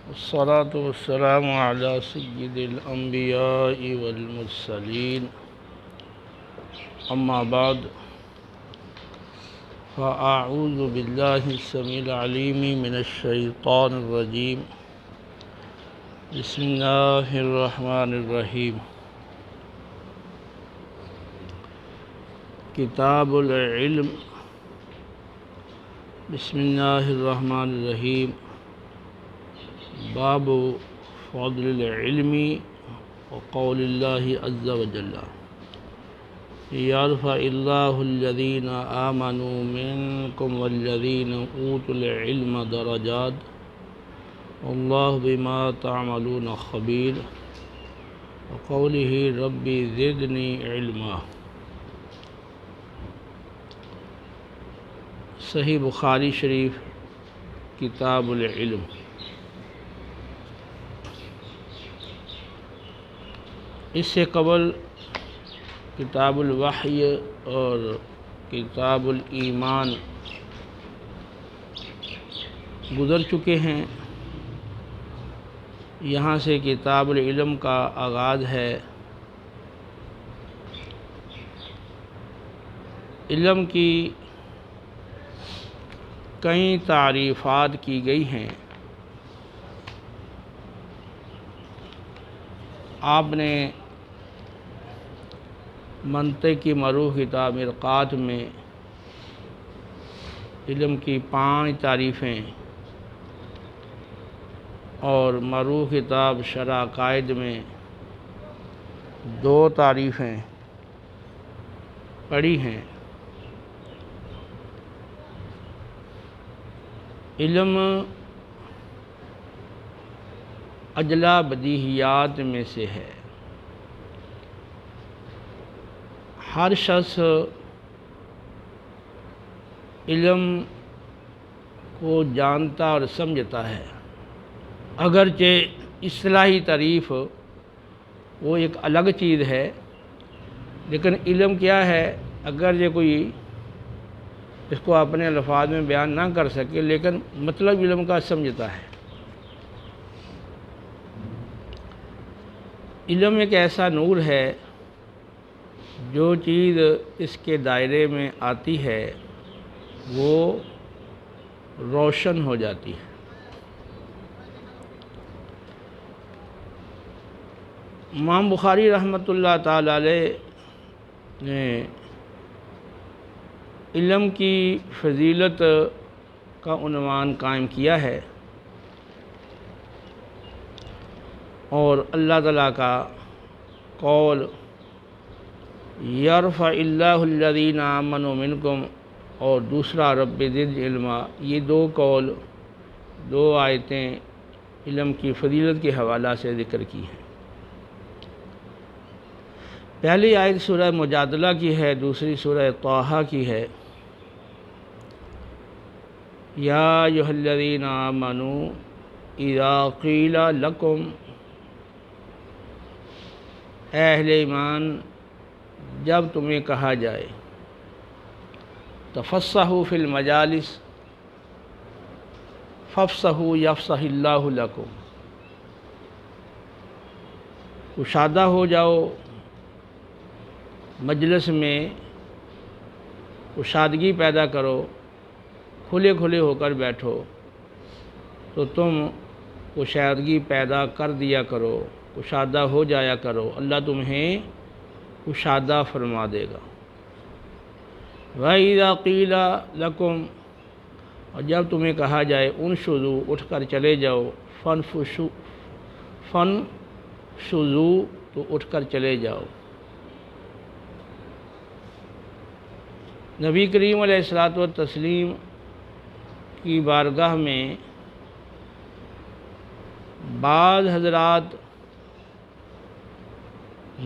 والصلاة والسلام على سيد الأنبياء والمرسلين أما بعد فأعوذ بالله السميع العليم من الشيطان الرجيم بسم الله الرحمن الرحيم کتاب العلم بسم اللہ الرحمن الرحیم باب فضل العلم وقول اللہ عز وجل یرفع اللہ الذین آمنوا منکم والذین اوتوا العلم درجات واللہ بما تعملون خبیر وقولہ رب زدنی علما۔ صحیح بخاری شریف کتاب العلم۔ اس سے قبل کتاب الوحی اور کتاب الایمان گزر چکے ہیں۔ یہاں سے کتاب العلم کا آغاز ہے۔ علم کی کئی تعریفات کی گئی ہیں۔ آپ نے منطق کی معروف کتاب مرقات میں علم کی 5 تعریفیں اور معروف کتاب شرح عقائد میں 2 تعریفیں پڑھی ہیں۔ علم اجلا بدیہیات میں سے ہے۔ ہر شخص علم کو جانتا اور سمجھتا ہے، اگرچہ اصطلاحی تعریف وہ ایک الگ چیز ہے، لیکن علم کیا ہے؟ اگر یہ کوئی اس کو اپنے الفاظ میں بیان نہ کر سکے لیکن مطلب علم کا سمجھتا ہے۔ علم ایک ایسا نور ہے جو چیز اس کے دائرے میں آتی ہے وہ روشن ہو جاتی ہے۔ امام بخاری رحمۃ اللہ تعالی علیہ نے علم کی فضیلت کا عنوان قائم کیا ہے، اور اللہ تعالیٰ کا قول یرفع اللہ الذین آمنوا منکم اور دوسرا رب زد علما، یہ 2 قول 2 آیتیں علم کی فضیلت کے حوالہ سے ذکر کی ہیں۔ پہلی آیت سورہ مجادلہ کی ہے، دوسری سورہ طٰہٰ کی ہے۔ یا ایھا الذین آمنوا اذا قیل لکم، اے اہل ایمان جب تمہیں کہا جائے، تفصحوا فی المجالس فافصحوا یفصح اللہ لکم، کشادہ ہو جاؤ مجلس میں، کشادگی پیدا کرو، کھلے کھلے ہو کر بیٹھو تو تم کشادگی پیدا کر دیا کرو، کشادہ ہو جایا کرو، اللہ تمہیں کشادہ فرما دے گا۔ وَإِذَا قِيلَ لَكُمْ، اور جب تمہیں کہا جائے انشزوا، اٹھ کر چلے جاؤ، فانشزوا تو اٹھ کر چلے جاؤ۔ نبی کریم علیہ الصلوۃ والتسلیم کی بارگاہ میں بعض حضرات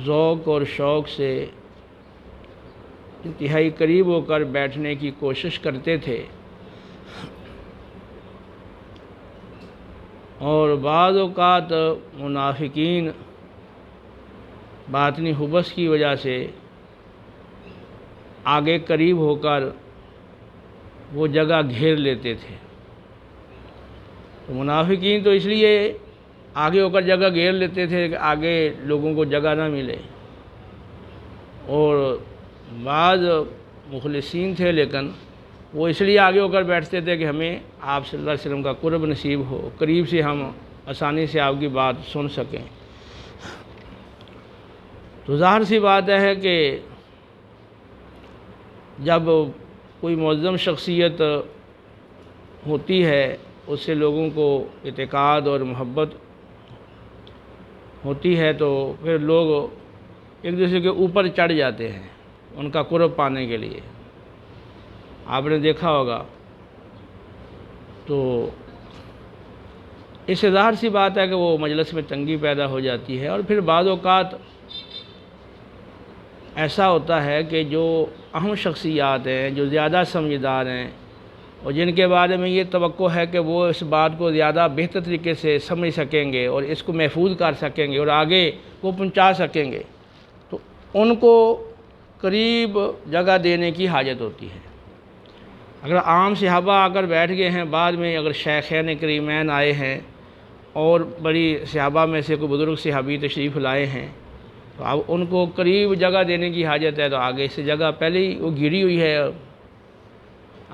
ذوق اور شوق سے انتہائی قریب ہو کر بیٹھنے کی کوشش کرتے تھے، اور بعض اوقات منافقین باطنی حبس کی وجہ سے آگے قریب ہو کر وہ جگہ گھیر لیتے تھے۔ تو منافقین تو اس لیے آگے ہو کر جگہ گھیر لیتے تھے کہ آگے لوگوں کو جگہ نہ ملے، اور بعض مخلصین تھے لیکن وہ اس لیے آگے ہو کر بیٹھتے تھے کہ ہمیں آپ صلی اللہ علیہ وسلم کا قرب نصیب ہو، قریب سے ہم آسانی سے آپ کی بات سن سکیں۔ تو ظاہر سی بات ہے کہ جب کوئی معظم شخصیت ہوتی ہے اس سے لوگوں کو اعتقاد اور محبت ہوتی ہے، تو پھر لوگ ایک دوسرے کے اوپر چڑھ جاتے ہیں ان کا قرب پانے کے لیے۔ آپ نے دیکھا ہوگا، تو اس سے ظاہر سی بات ہے کہ وہ مجلس میں تنگی پیدا ہو جاتی ہے۔ اور پھر بعض اوقات ایسا ہوتا ہے کہ جو اہم شخصیات ہیں، جو زیادہ سمجھدار ہیں اور جن کے بارے میں یہ توقع ہے کہ وہ اس بات کو زیادہ بہتر طریقے سے سمجھ سکیں گے اور اس کو محفوظ کر سکیں گے اور آگے کو پہنچا سکیں گے، تو ان کو قریب جگہ دینے کی حاجت ہوتی ہے۔ اگر عام صحابہ آ کر بیٹھ گئے ہیں، بعد میں اگر شیخین کریمین آئے ہیں اور بڑی صحابہ میں سے کوئی بزرگ صحابی تشریف لائے ہیں، تو اب ان کو قریب جگہ دینے کی حاجت ہے، تو آگے سے جگہ پہلے ہی وہ گھری ہوئی ہے،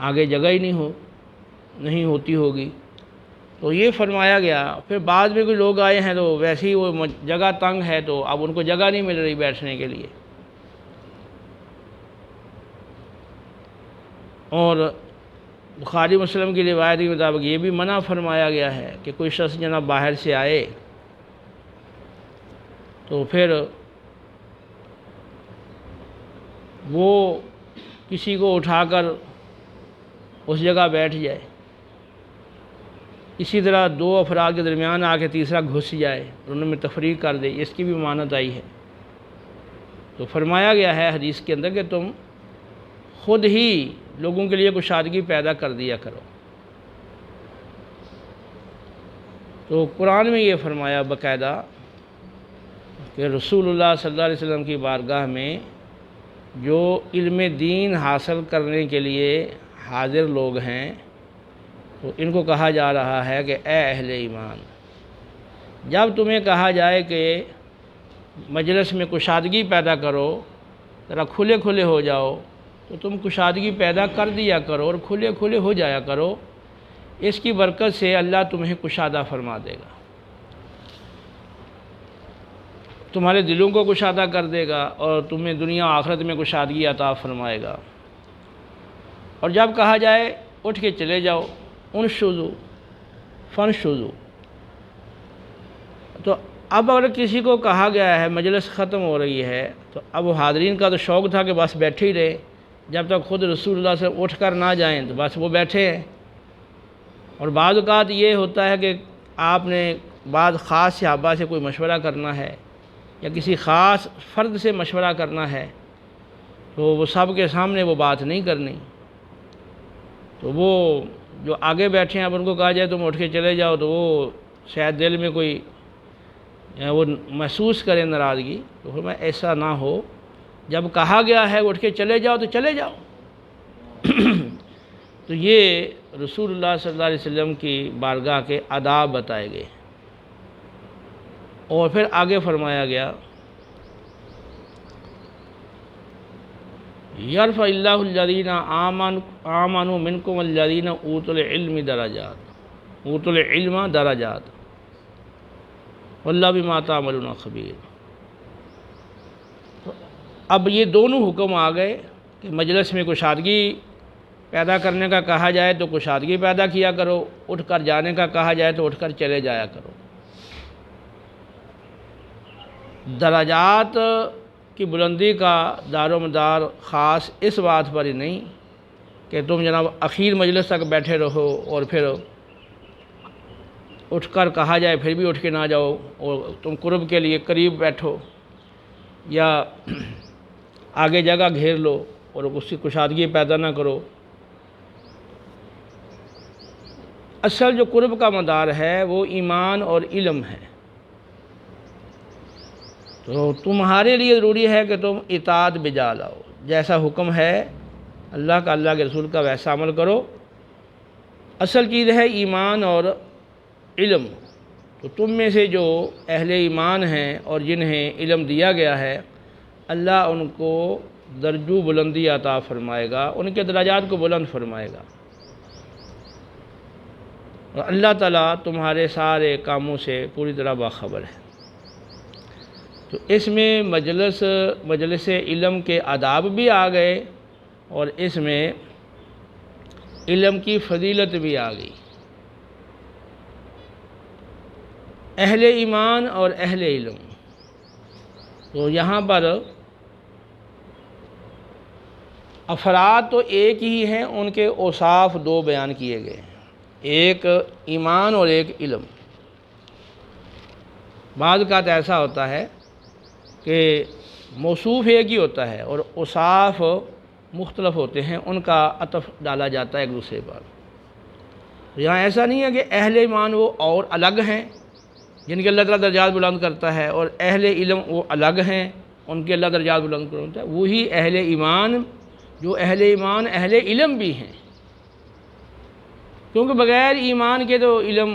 آگے جگہ ہی نہیں ہوتی ہوگی، تو یہ فرمایا گیا۔ پھر بعد میں کوئی لوگ آئے ہیں تو ویسے ہی وہ جگہ تنگ ہے، تو اب ان کو جگہ نہیں مل رہی بیٹھنے کے لیے۔ اور بخاری مسلم کی روایت کے مطابق یہ بھی منع فرمایا گیا ہے کہ کوئی شخص جناب باہر سے آئے تو پھر وہ کسی کو اٹھا کر اس جگہ بیٹھ جائے، اسی طرح دو افراد کے درمیان آ کے تیسرا گھس جائے اور ان میں تفریق کر دے، اس کی بھی مانت آئی ہے۔ تو فرمایا گیا ہے حدیث کے اندر کہ تم خود ہی لوگوں کے لیے کشادگی پیدا کر دیا کرو۔ تو قرآن میں یہ فرمایا باقاعدہ کہ رسول اللہ صلی اللہ علیہ وسلم کی بارگاہ میں جو علم دین حاصل کرنے کے لیے حاضر لوگ ہیں، تو ان کو کہا جا رہا ہے کہ اے اہل ایمان، جب تمہیں کہا جائے کہ مجلس میں کشادگی پیدا کرو، ذرا کھلے کھلے ہو جاؤ، تو تم کشادگی پیدا کر دیا کرو اور کھلے کھلے ہو جایا کرو، اس کی برکت سے اللہ تمہیں کشادہ فرما دے گا، تمہارے دلوں کو کشادہ کر دے گا اور تمہیں دنیا آخرت میں کشادگی عطا فرمائے گا۔ اور جب کہا جائے اٹھ کے چلے جاؤ، انشزوا فانشزوا، تو اب اگر کسی کو کہا گیا ہے مجلس ختم ہو رہی ہے، تو اب حاضرین کا تو شوق تھا کہ بس بیٹھے ہی رہے جب تک خود رسول اللہ سے اٹھ کر نہ جائیں، تو بس وہ بیٹھے ہیں۔ اور بعض اوقات یہ ہوتا ہے کہ آپ نے بعض خاص صحابہ سے کوئی مشورہ کرنا ہے یا کسی خاص فرد سے مشورہ کرنا ہے، تو وہ سب کے سامنے وہ بات نہیں کرنی، تو وہ جو آگے بیٹھے ہیں اب ان کو کہا جائے تم اٹھ کے چلے جاؤ، تو وہ شاید دل میں کوئی وہ محسوس کرے ناراضگی، تو فرمایا ایسا نہ ہو، جب کہا گیا ہے اٹھ کے چلے جاؤ تو چلے جاؤ۔ تو یہ رسول اللہ صلی اللہ علیہ وسلم کی بارگاہ کے آداب بتائے گئے۔ اور پھر آگے فرمایا گیا یرفع اللہ الذین آمنوا منکم والذین اوتوا العلم درجات واللہ بما تعملون خبیر۔ اب یہ دونوں حکم آ گئے کہ مجلس میں کشادگی پیدا کرنے کا کہا جائے تو کشادگی پیدا کیا کرو، اٹھ کر جانے کا کہا جائے تو اٹھ کر چلے جایا کرو۔ درجات کی بلندی کا دار و مدار خاص اس بات پر ہی نہیں کہ تم جناب اخیر مجلس تک بیٹھے رہو اور پھر اٹھ کر کہا جائے پھر بھی اٹھ کے نہ جاؤ اور تم قرب کے لیے قریب بیٹھو یا آگے جگہ گھیر لو اور اس کی کشادگی پیدا نہ کرو۔ اصل جو قرب کا مدار ہے وہ ایمان اور علم ہے، تو تمہارے لیے ضروری ہے کہ تم اطاعت بجا لاؤ، جیسا حکم ہے اللہ کا، اللہ کے رسول کا، ویسا عمل کرو۔ اصل چیز ہے ایمان اور علم، تو تم میں سے جو اہل ایمان ہیں اور جنہیں علم دیا گیا ہے، اللہ ان کو درجو بلندی عطا فرمائے گا، ان کے درجات کو بلند فرمائے گا، اور اللہ تعالیٰ تمہارے سارے کاموں سے پوری طرح باخبر ہے۔ تو اس میں مجلس علم کے آداب بھی آ گئے، اور اس میں علم کی فضیلت بھی آ گئی۔ اہل ایمان اور اہل علم، تو یہاں پر افراد تو ایک ہی ہیں، ان کے اوصاف دو بیان کیے گئے ہیں، ایک ایمان اور ایک علم۔ بعض اوقات ایسا ہوتا ہے کہ موصوف ایک ہی ہوتا ہے اور اوصاف مختلف ہوتے ہیں، ان کا عطف ڈالا جاتا ہے ایک دوسرے پر۔ یہاں ایسا نہیں ہے کہ اہل ایمان وہ اور الگ ہیں جن کے اللہ تعالیٰ درجات بلند کرتا ہے، اور اہل علم وہ الگ ہیں ان کے اللہ درجات بلند کرتا ہے۔ وہی اہل ایمان جو اہل ایمان اہل علم بھی ہیں، کیونکہ بغیر ایمان کے تو علم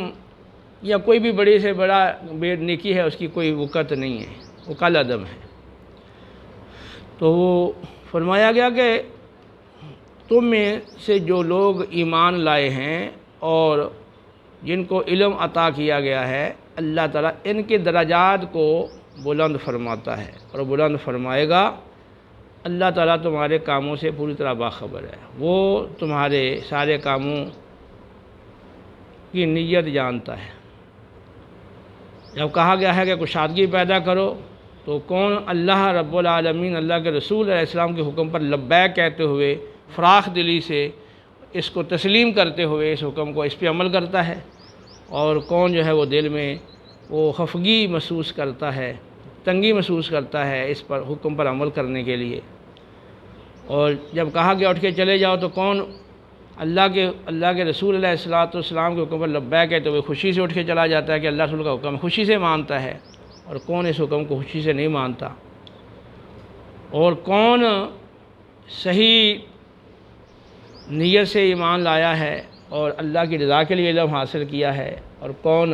یا کوئی بھی بڑے سے بڑا بے نیکی ہے اس کی کوئی وقت نہیں ہے، وہ کل عدم ہے۔ تو وہ فرمایا گیا کہ تم میں سے جو لوگ ایمان لائے ہیں اور جن کو علم عطا کیا گیا ہے، اللہ تعالیٰ ان کے درجات کو بلند فرماتا ہے اور بلند فرمائے گا۔ اللہ تعالیٰ تمہارے کاموں سے پوری طرح باخبر ہے، وہ تمہارے سارے کاموں کی نیت جانتا ہے۔ جب کہا گیا ہے کہ کشادگی پیدا کرو، تو کون؟ اللہ رب العالمین اللہ کے رسول علیہ السلام کے حکم پر لبیک کہتے ہوئے فراخ دلی سے اس کو تسلیم کرتے ہوئے اس حکم کو اس پہ عمل کرتا ہے، اور کون جو ہے وہ دل میں وہ خفگی محسوس کرتا ہے، تنگی محسوس کرتا ہے اس پر حکم پر عمل کرنے کے لیے۔ اور جب کہا گیا اٹھ کے چلے جاؤ، تو کون؟ اللہ کے رسول علیہ السلام کے حکم پر لبیک کہتے ہوئے خوشی سے اٹھ کے چلا جاتا ہے کہ اللہ رسول کا حکم خوشی سے مانتا ہے، اور کون اس حکم کو خوشی سے نہیں مانتا؟ اور کون صحیح نیت سے ایمان لایا ہے اور اللہ کی رضا کے لیے علم حاصل کیا ہے، اور کون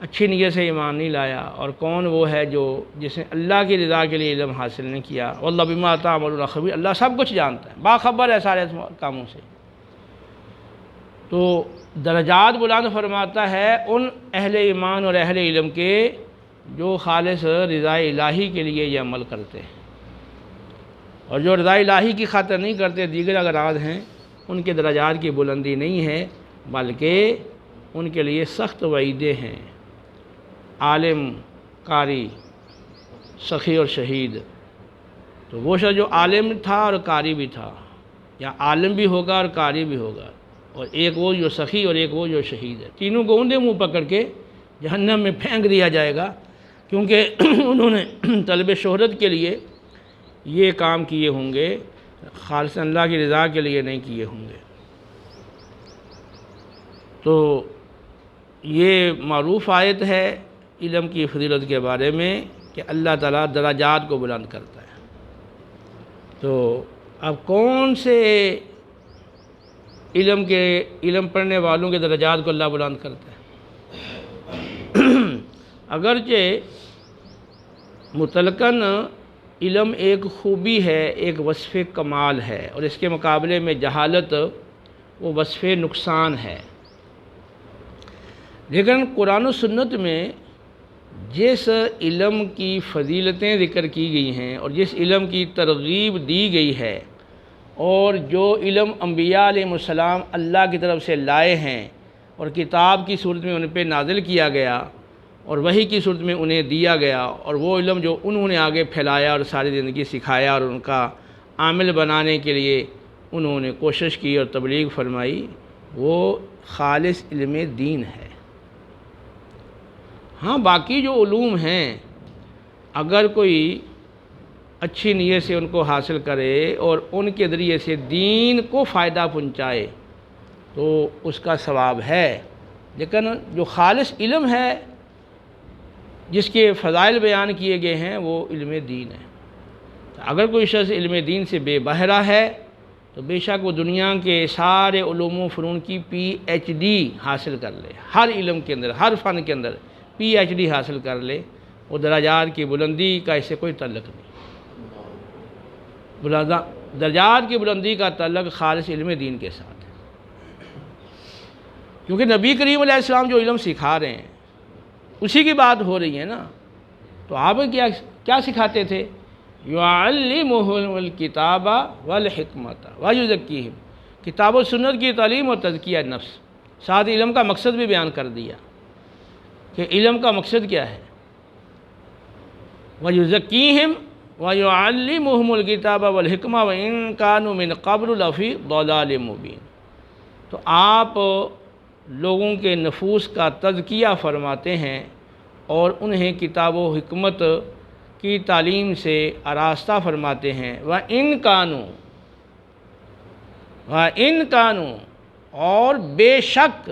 اچھی نیت سے ایمان نہیں لایا، اور کون وہ ہے جس نے اللہ کی رضا کے لیے علم حاصل نہیں کیا۔ واللہ بما تعملون خبیر، اللہ سب کچھ جانتا ہے، باخبر ہے سارے کاموں سے۔ تو درجات بلند فرماتا ہے ان اہل ایمان اور اہل علم کے جو خالص رضا الہی کے لیے یہ عمل کرتے ہیں، اور جو رضا الہی کی خاطر نہیں کرتے، دیگر اغراض ہیں، ان کے درجات کی بلندی نہیں ہے، بلکہ ان کے لیے سخت وعیدیں ہیں۔ عالم، قاری، سخی اور شہید، تو وہ شخص جو عالم تھا اور قاری بھی تھا، یا عالم بھی ہوگا اور قاری بھی ہوگا، اور ایک وہ جو سخی اور ایک وہ جو شہید ہے، تینوں کو اندھے منہ پکڑ کے جہنم میں پھینک دیا جائے گا، کیونکہ انہوں نے طلب شہرت کے لیے یہ کام کیے ہوں گے، خالص اللہ کی رضا کے لیے نہیں کیے ہوں گے۔ تو یہ معروف آیت ہے علم کی فضیلت کے بارے میں کہ اللہ تعالیٰ درجات کو بلند کرتا ہے۔ تو اب کون سے علم پڑھنے والوں کے درجات کو اللہ بلند کرتا ہے؟ اگرچہ مطلقاً علم ایک خوبی ہے، ایک وصف کمال ہے، اور اس کے مقابلے میں جہالت وہ وصف نقصان ہے، لیکن قرآن و سنت میں جس علم کی فضیلتیں ذکر کی گئی ہیں اور جس علم کی ترغیب دی گئی ہے، اور جو علم انبیاء علیہ السلام اللہ کی طرف سے لائے ہیں اور کتاب کی صورت میں ان پہ نازل کیا گیا اور وحی کی صورت میں انہیں دیا گیا، اور وہ علم جو انہوں نے آگے پھیلایا اور ساری زندگی سکھایا اور ان کا عامل بنانے کے لیے انہوں نے کوشش کی اور تبلیغ فرمائی، وہ خالص علم دین ہے۔ ہاں باقی جو علوم ہیں، اگر کوئی اچھی نیت سے ان کو حاصل کرے اور ان کے ذریعے سے دین کو فائدہ پہنچائے تو اس کا ثواب ہے، لیکن جو خالص علم ہے جس کے فضائل بیان کیے گئے ہیں وہ علم دین ہے۔ اگر کوئی شخص علم دین سے بے بہرہ ہے تو بے شک وہ دنیا کے سارے علوم و فنون کی PhD حاصل کر لے، ہر علم کے اندر، ہر فن کے اندر PhD حاصل کر لے، وہ درجات کی بلندی کا اس سے کوئی تعلق نہیں۔ درجات کی بلندی کا تعلق خالص علم دین کے ساتھ ہے، کیونکہ نبی کریم علیہ السلام جو علم سکھا رہے ہیں اسی کی بات ہو رہی ہے نا۔ تو آپ کیا سکھاتے تھے؟ یعلمہم الکتاب والحکمت ویزکیہم، کتاب و سنت کی تعلیم اور تزکیہ نفس، ساتھ علم کا مقصد بھی بیان کر دیا کہ علم کا مقصد کیا ہے۔ ویزکیہم ویعلمہم الکتاب والحکمہ وان کانوا من قبل لفی ضلال مبین۔ تو آپ لوگوں کے نفوس کا تزکیہ فرماتے ہیں اور انہیں کتاب و حکمت کی تعلیم سے آراستہ فرماتے ہیں۔ وَإِن كَانُوا، اور بے شک،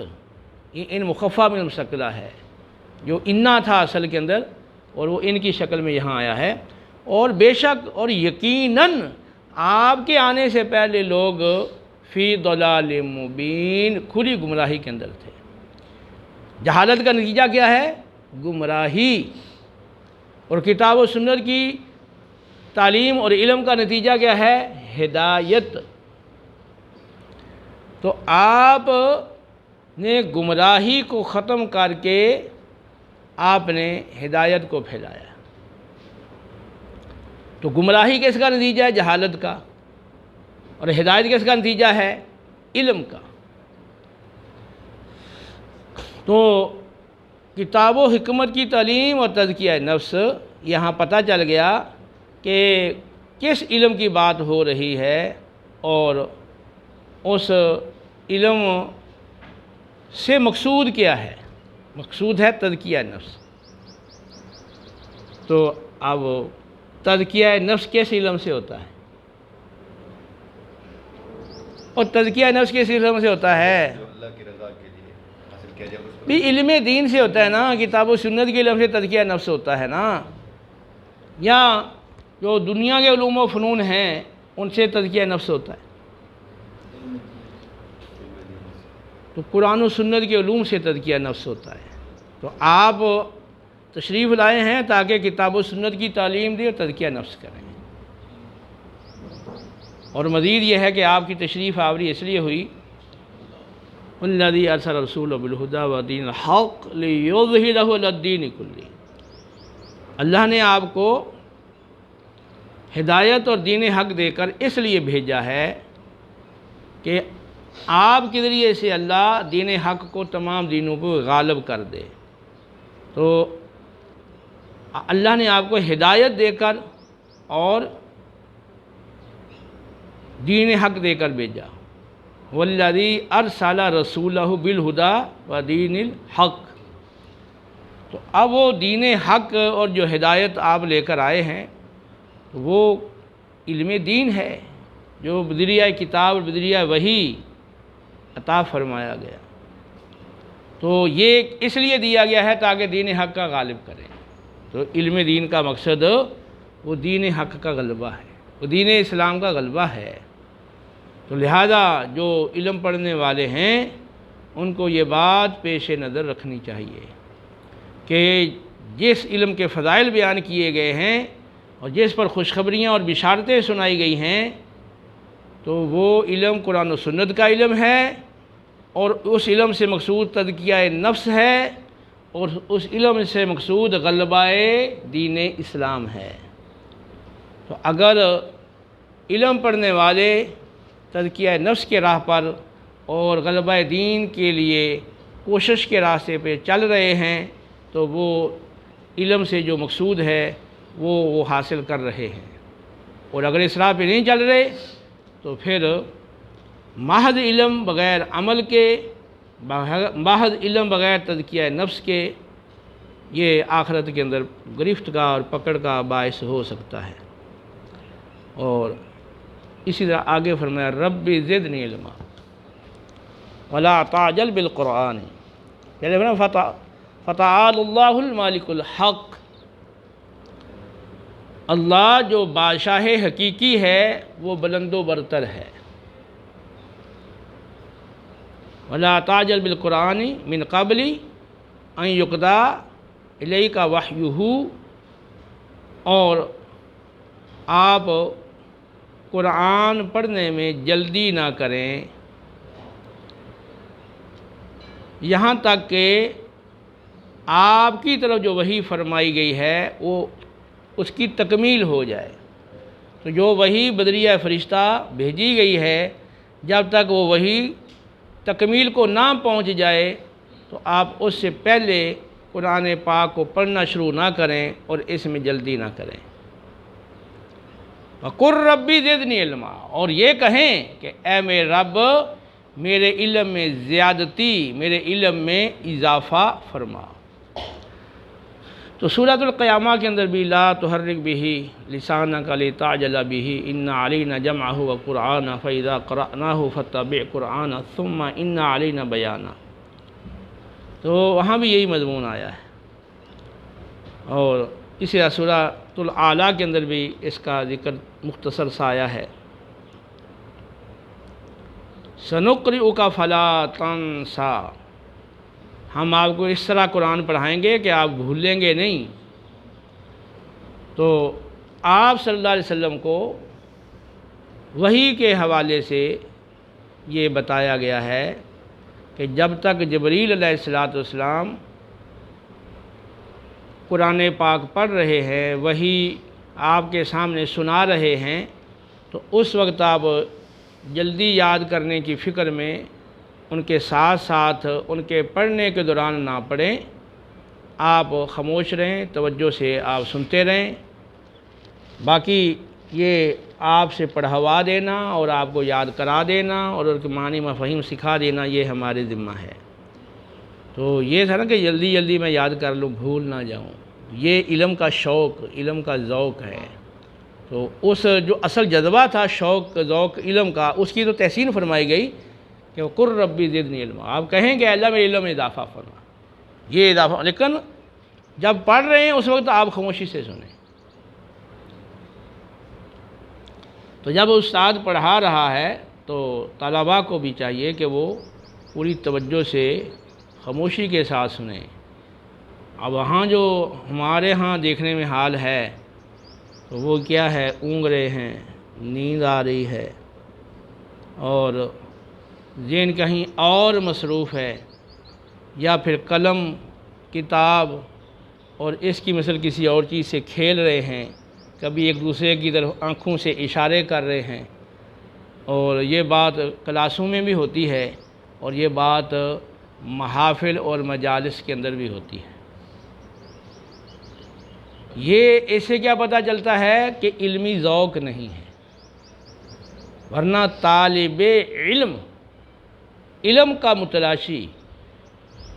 یہ ان مخفف من المثقلہ ہے، جو انا تھا اصل کے اندر اور وہ ان کی شکل میں یہاں آیا ہے، اور بے شک اور یقیناً آپ کے آنے سے پہلے لوگ فی ضلال مبین، کھلی گمراہی کے اندر تھے۔ جہالت کا نتیجہ کیا ہے؟ گمراہی، اور کتاب و سنت کی تعلیم اور علم کا نتیجہ کیا ہے؟ ہدایت۔ تو آپ نے گمراہی کو ختم کر کے آپ نے ہدایت کو پھیلایا۔ تو گمراہی کس کا نتیجہ ہے؟ جہالت کا، اور ہدایت کس کا نتیجہ ہے؟ علم کا۔ تو کتاب و حکمت کی تعلیم اور تزکیہ نفس، یہاں پتہ چل گیا کہ کس علم کی بات ہو رہی ہے، اور اس علم سے مقصود کیا ہے؟ مقصود ہے تزکیہ نفس۔ تو اب تزکیہ نفس کس علم سے ہوتا ہے؟ اور تزکیہ نفس کس علم سے ہوتا ہے؟ اللہ کی رضا کے لیے حاصل کیا جائے، اس بھی علم دین سے ہوتا ہے نا، کتاب و سنت کے علم سے تزکیہ نفس ہوتا ہے نا، یا جو دنیا کے علوم و فنون ہیں ان سے تزکیہ نفس ہوتا ہے۔ تو قرآن و سنت کے علوم سے تزکیہ نفس ہوتا ہے۔ تو آپ تشریف لائے ہیں تاکہ کتاب و سنت کی تعلیم دیں اور تزکیہ نفس کریں۔ اور مزید یہ ہے کہ آپ کی تشریف آوری اس لیے ہوئی، الذی ارسل رسولہ بالہدی ودین الحق لیظہرہ علی الدین کلہ، اللہ نے آپ کو ہدایت اور دین حق دے کر اس لیے بھیجا ہے کہ آپ کے ذریعے سے اللہ دین حق کو تمام دینوں کو غالب کر دے۔ تو اللہ نے آپ کو ہدایت دے کر اور دین حق دے کر بھیجا، والذی ارسل رسولہ بالہدی ودین الحق۔ تو اب وہ دین حق اور جو ہدایت آپ لے کر آئے ہیں وہ علم دین ہے، جو بذریعہ کتاب اور بذریعہ وحی عطا فرمایا گیا۔ تو یہ اس لیے دیا گیا ہے تاکہ دین حق کا غالب کرے۔ تو علم دین کا مقصد وہ دین حق کا غلبہ ہے، وہ دین اسلام کا غلبہ ہے۔ تو لہذا جو علم پڑھنے والے ہیں ان کو یہ بات پیش نظر رکھنی چاہیے کہ جس علم کے فضائل بیان کیے گئے ہیں اور جس پر خوشخبریاں اور بشارتیں سنائی گئی ہیں، تو وہ علم قرآن و سنت کا علم ہے، اور اس علم سے مقصود تزکیہ نفس ہے، اور اس علم سے مقصود غلبہ دین اسلام ہے۔ تو اگر علم پڑھنے والے تزکیہ نفس کے راہ پر اور غلبہ دین کے لیے کوشش کے راستے پہ چل رہے ہیں تو وہ علم سے جو مقصود ہے وہ حاصل کر رہے ہیں، اور اگر اس راہ پہ نہیں چل رہے تو پھر محض علم بغیر عمل کے، محض علم بغیر تزکیہ نفس کے، یہ آخرت کے اندر گرفت کا اور پکڑ کا باعث ہو سکتا ہے۔ اور اسی طرح آگے فرمایا رب زدنی علما ولا تعجل بالقرآن، فتعال اللہ المالک الحق، اللہ جو بادشاہ حقیقی ہے وہ بلند و برتر ہے، ولا تعجل بالقرآن من قبل ان یقضی الیک وحیہ، اور آپ قرآن پڑھنے میں جلدی نہ کریں یہاں تک کہ آپ کی طرف جو وحی فرمائی گئی ہے وہ اس کی تکمیل ہو جائے۔ تو جو وحی بدریہ فرشتہ بھیجی گئی ہے، جب تک وہ وحی تکمیل کو نہ پہنچ جائے تو آپ اس سے پہلے قرآن پاک کو پڑھنا شروع نہ کریں اور اس میں جلدی نہ کریں۔ وَقُلْ رَبِّ زِدْنِي عِلْمًا، اور یہ کہیں کہ اے میرے رب میرے علم میں زیادتی، میرے علم میں اضافہ فرما۔ تو سورۃ القیامہ کے اندر بھی لا تحرک بہ لسانک لتعجل بہ ان علینا جمعہ وقرآنہ فاذا قرأناہ فاتبع قرآنہ ثم ان علینا بیانہ، تو وہاں بھی یہی مضمون آیا ہے۔ اور اسی طرح سورۃ الاعلیٰ کے اندر بھی اس کا ذکر مختصر سا آیا ہے، سنقرئک فلا تنسیٰ، ہم آپ کو اس طرح قرآن پڑھائیں گے کہ آپ بھولیں گے نہیں۔ تو آپ صلی اللہ علیہ وسلم کو وحی کے حوالے سے یہ بتایا گیا ہے کہ جب تک جبریل علیہ السلام قرآن پاک پڑھ رہے ہیں، وحی آپ کے سامنے سنا رہے ہیں، تو اس وقت آپ جلدی یاد کرنے کی فکر میں ان کے ساتھ ساتھ ان کے پڑھنے کے دوران نہ پڑھیں، آپ خاموش رہیں، توجہ سے آپ سنتے رہیں۔ باقی یہ آپ سے پڑھوا دینا اور آپ کو یاد کرا دینا اور ان کے معنی مفاہیم سکھا دینا، یہ ہمارے ذمہ ہے۔ تو یہ تھا نا کہ جلدی جلدی میں یاد کر لوں، بھول نہ جاؤں، یہ علم کا شوق، علم کا ذوق ہے۔ تو اس جو اصل جذبہ تھا شوق ذوق علم کا، اس کی تو تحسین فرمائی گئی کہ قُلْ رَبِّ زِدْنِي عِلْمًا، آپ کہیں کہ اللہ میرے علم میں اضافہ فرما، یہ اضافہ، لیکن جب پڑھ رہے ہیں اس وقت آپ خاموشی سے سنیں۔ تو جب استاد پڑھا رہا ہے تو طلباء کو بھی چاہیے کہ وہ پوری توجہ سے خاموشی کے ساتھ سنیں۔ اب وہاں جو ہمارے ہاں دیکھنے میں حال ہے تو وہ کیا ہے، اونگ رہے ہیں، نیند آ رہی ہے اور ذہن کہیں اور مصروف ہے، یا پھر قلم کتاب اور اس کی مثل کسی اور چیز سے کھیل رہے ہیں، کبھی ایک دوسرے کی طرف آنکھوں سے اشارے کر رہے ہیں۔ اور یہ بات کلاسوں میں بھی ہوتی ہے اور یہ بات محافل اور مجالس کے اندر بھی ہوتی ہے۔ یہ اس سے کیا پتہ چلتا ہے کہ علمی ذوق نہیں ہے، ورنہ طالب علم، علم کا متلاشی،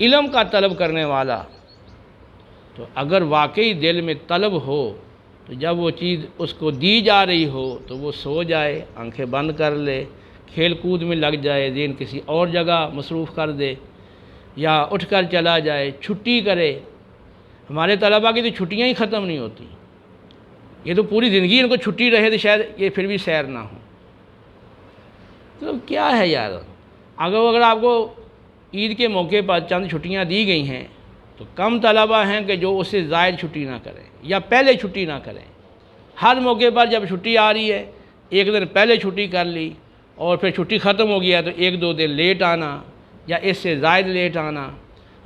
علم کا طلب کرنے والا، تو اگر واقعی دل میں طلب ہو تو جب وہ چیز اس کو دی جا رہی ہو تو وہ سو جائے، آنکھیں بند کر لے، کھیل کود میں لگ جائے، ذہن کسی اور جگہ مصروف کر دے، یا اٹھ کر چلا جائے، چھٹی کرے۔ ہمارے طلباء کی تو چھٹیاں ہی ختم نہیں ہوتی، یہ تو پوری زندگی ان کو چھٹی رہے تو شاید یہ پھر بھی سیر نہ ہو۔ تو کیا ہے یار، اگر آپ کو عید کے موقع پر چند چھٹیاں دی گئی ہیں تو کم طلباء ہیں کہ جو اس سے زائد چھٹی نہ کریں یا پہلے چھٹی نہ کریں۔ ہر موقع پر جب چھٹی آ رہی ہے ایک دن پہلے چھٹی کر لی، اور پھر چھٹی ختم ہو گیا تو ایک دو دن لیٹ آنا یا اس سے زائد لیٹ آنا،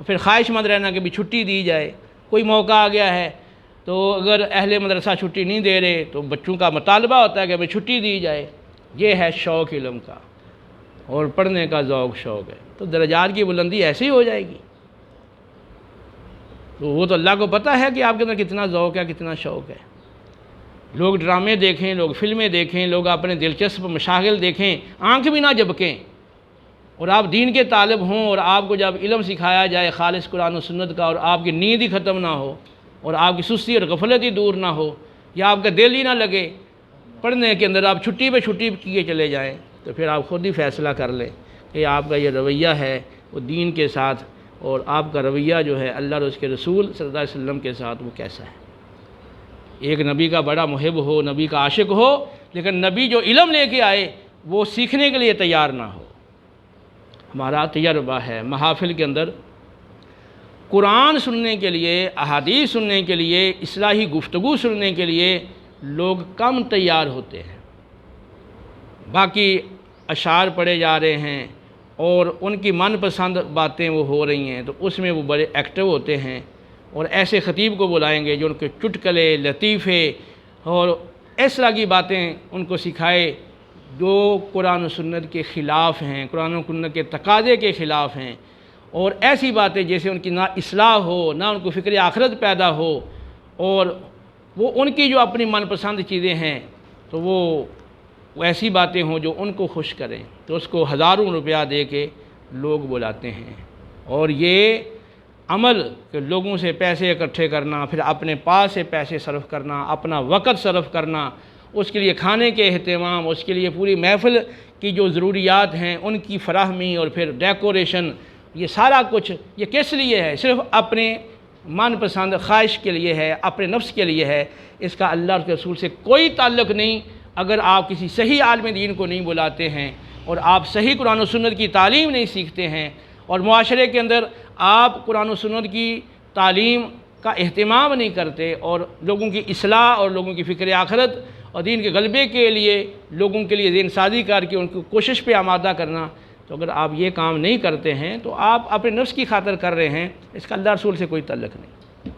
پھر خواہش مند رہنا کہ بھی چھٹی دی جائے۔ کوئی موقع آ گیا ہے تو اگر اہل مدرسہ چھٹی نہیں دے رہے تو بچوں کا مطالبہ ہوتا ہے کہ ہمیں چھٹی دی جائے۔ یہ ہے شوق علم کا اور پڑھنے کا ذوق شوق ہے، تو درجات کی بلندی ایسے ہی ہو جائے گی۔ تو وہ تو اللہ کو پتہ ہے کہ آپ کے اندر کتنا ذوق ہے، کتنا شوق ہے۔ لوگ ڈرامے دیکھیں، لوگ فلمیں دیکھیں، لوگ اپنے دلچسپ مشاغل دیکھیں، آنکھ بھی نہ جھپکیں، اور آپ دین کے طالب ہوں اور آپ کو جب علم سکھایا جائے خالص قرآن و سنت کا اور آپ کی نیند ہی ختم نہ ہو اور آپ کی سستی اور غفلت ہی دور نہ ہو یا آپ کا دل ہی نہ لگے پڑھنے کے اندر، آپ چھٹی پہ چھٹی کیے چلے جائیں، تو پھر آپ خود ہی فیصلہ کر لیں کہ آپ کا یہ رویہ ہے وہ دین کے ساتھ، اور آپ کا رویہ جو ہے اللہ اور اس کے رسول صلی اللہ علیہ وسلم کے ساتھ وہ کیسا ہے۔ ایک نبی کا بڑا محب ہو، نبی کا عاشق ہو، لیکن نبی جو علم لے کے آئے وہ سیکھنے کے لیے تیار نہ ہو۔ ہمارا تجربہ ہے محافل کے اندر قرآن سننے کے لیے، احادیث سننے کے لیے، اصلاحی گفتگو سننے کے لیے لوگ کم تیار ہوتے ہیں، باقی اشعار پڑھے جا رہے ہیں اور ان کی من پسند باتیں وہ ہو رہی ہیں، تو اس میں وہ بڑے ایکٹیو ہوتے ہیں، اور ایسے خطیب کو بلائیں گے جو ان کے چٹکلے، لطیفے اور اس طرح کی باتیں ان کو سکھائے جو قرآن و سنت کے خلاف ہیں، قرآن و سنت کے تقاضے کے خلاف ہیں، اور ایسی باتیں جیسے ان کی نہ اصلاح ہو، نہ ان کو فکر آخرت پیدا ہو، اور وہ ان کی جو اپنی من پسند چیزیں ہیں تو وہ ایسی باتیں ہوں جو ان کو خوش کریں، تو اس کو ہزاروں روپیہ دے کے لوگ بلاتے ہیں۔ اور یہ عمل کہ لوگوں سے پیسے اکٹھے کرنا، پھر اپنے پاس سے پیسے صرف کرنا، اپنا وقت صرف کرنا، اس کے لیے کھانے کے اہتمام، اس کے لیے پوری محفل کی جو ضروریات ہیں ان کی فراہمی، اور پھر ڈیکوریشن، یہ سارا کچھ یہ کس لیے ہے؟ صرف اپنے من پسند خواہش کے لیے ہے، اپنے نفس کے لیے ہے۔ اس کا اللہ کے رسول سے کوئی تعلق نہیں۔ اگر آپ کسی صحیح عالم دین کو نہیں بلاتے ہیں، اور آپ صحیح قرآن و سنت کی تعلیم نہیں سیکھتے ہیں، اور معاشرے کے اندر آپ قرآن و سنت کی تعلیم کا اہتمام نہیں کرتے، اور لوگوں کی اصلاح اور لوگوں کی فکر آخرت اور دین کے غلبے کے لیے لوگوں کے لیے ذہن سازی کر کے ان کو کوشش پہ آمادہ کرنا، تو اگر آپ یہ کام نہیں کرتے ہیں تو آپ اپنے نفس کی خاطر کر رہے ہیں، اس کا اللہ رسول سے کوئی تعلق نہیں۔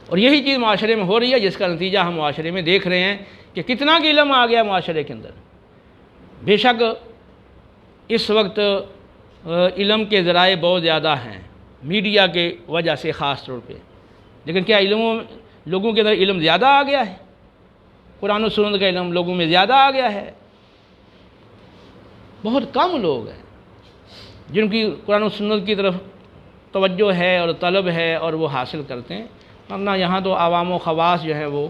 اور یہی چیز معاشرے میں ہو رہی ہے، جس کا نتیجہ ہم معاشرے میں دیکھ رہے ہیں کہ کتنا کہ علم آ گیا معاشرے کے اندر۔ بے شک اس وقت علم کے ذرائع بہت زیادہ ہیں، میڈیا کے وجہ سے خاص طور پہ، لیکن کیا لوگوں کے اندر علم زیادہ آ گیا ہے؟ قرآن و سنت کا علم لوگوں میں زیادہ آ گیا ہے؟ بہت کم لوگ ہیں جن کی قرآن و سنت کی طرف توجہ ہے اور طلب ہے اور وہ حاصل کرتے ہیں، ورنہ یہاں تو عوام و خواص جو ہے وہ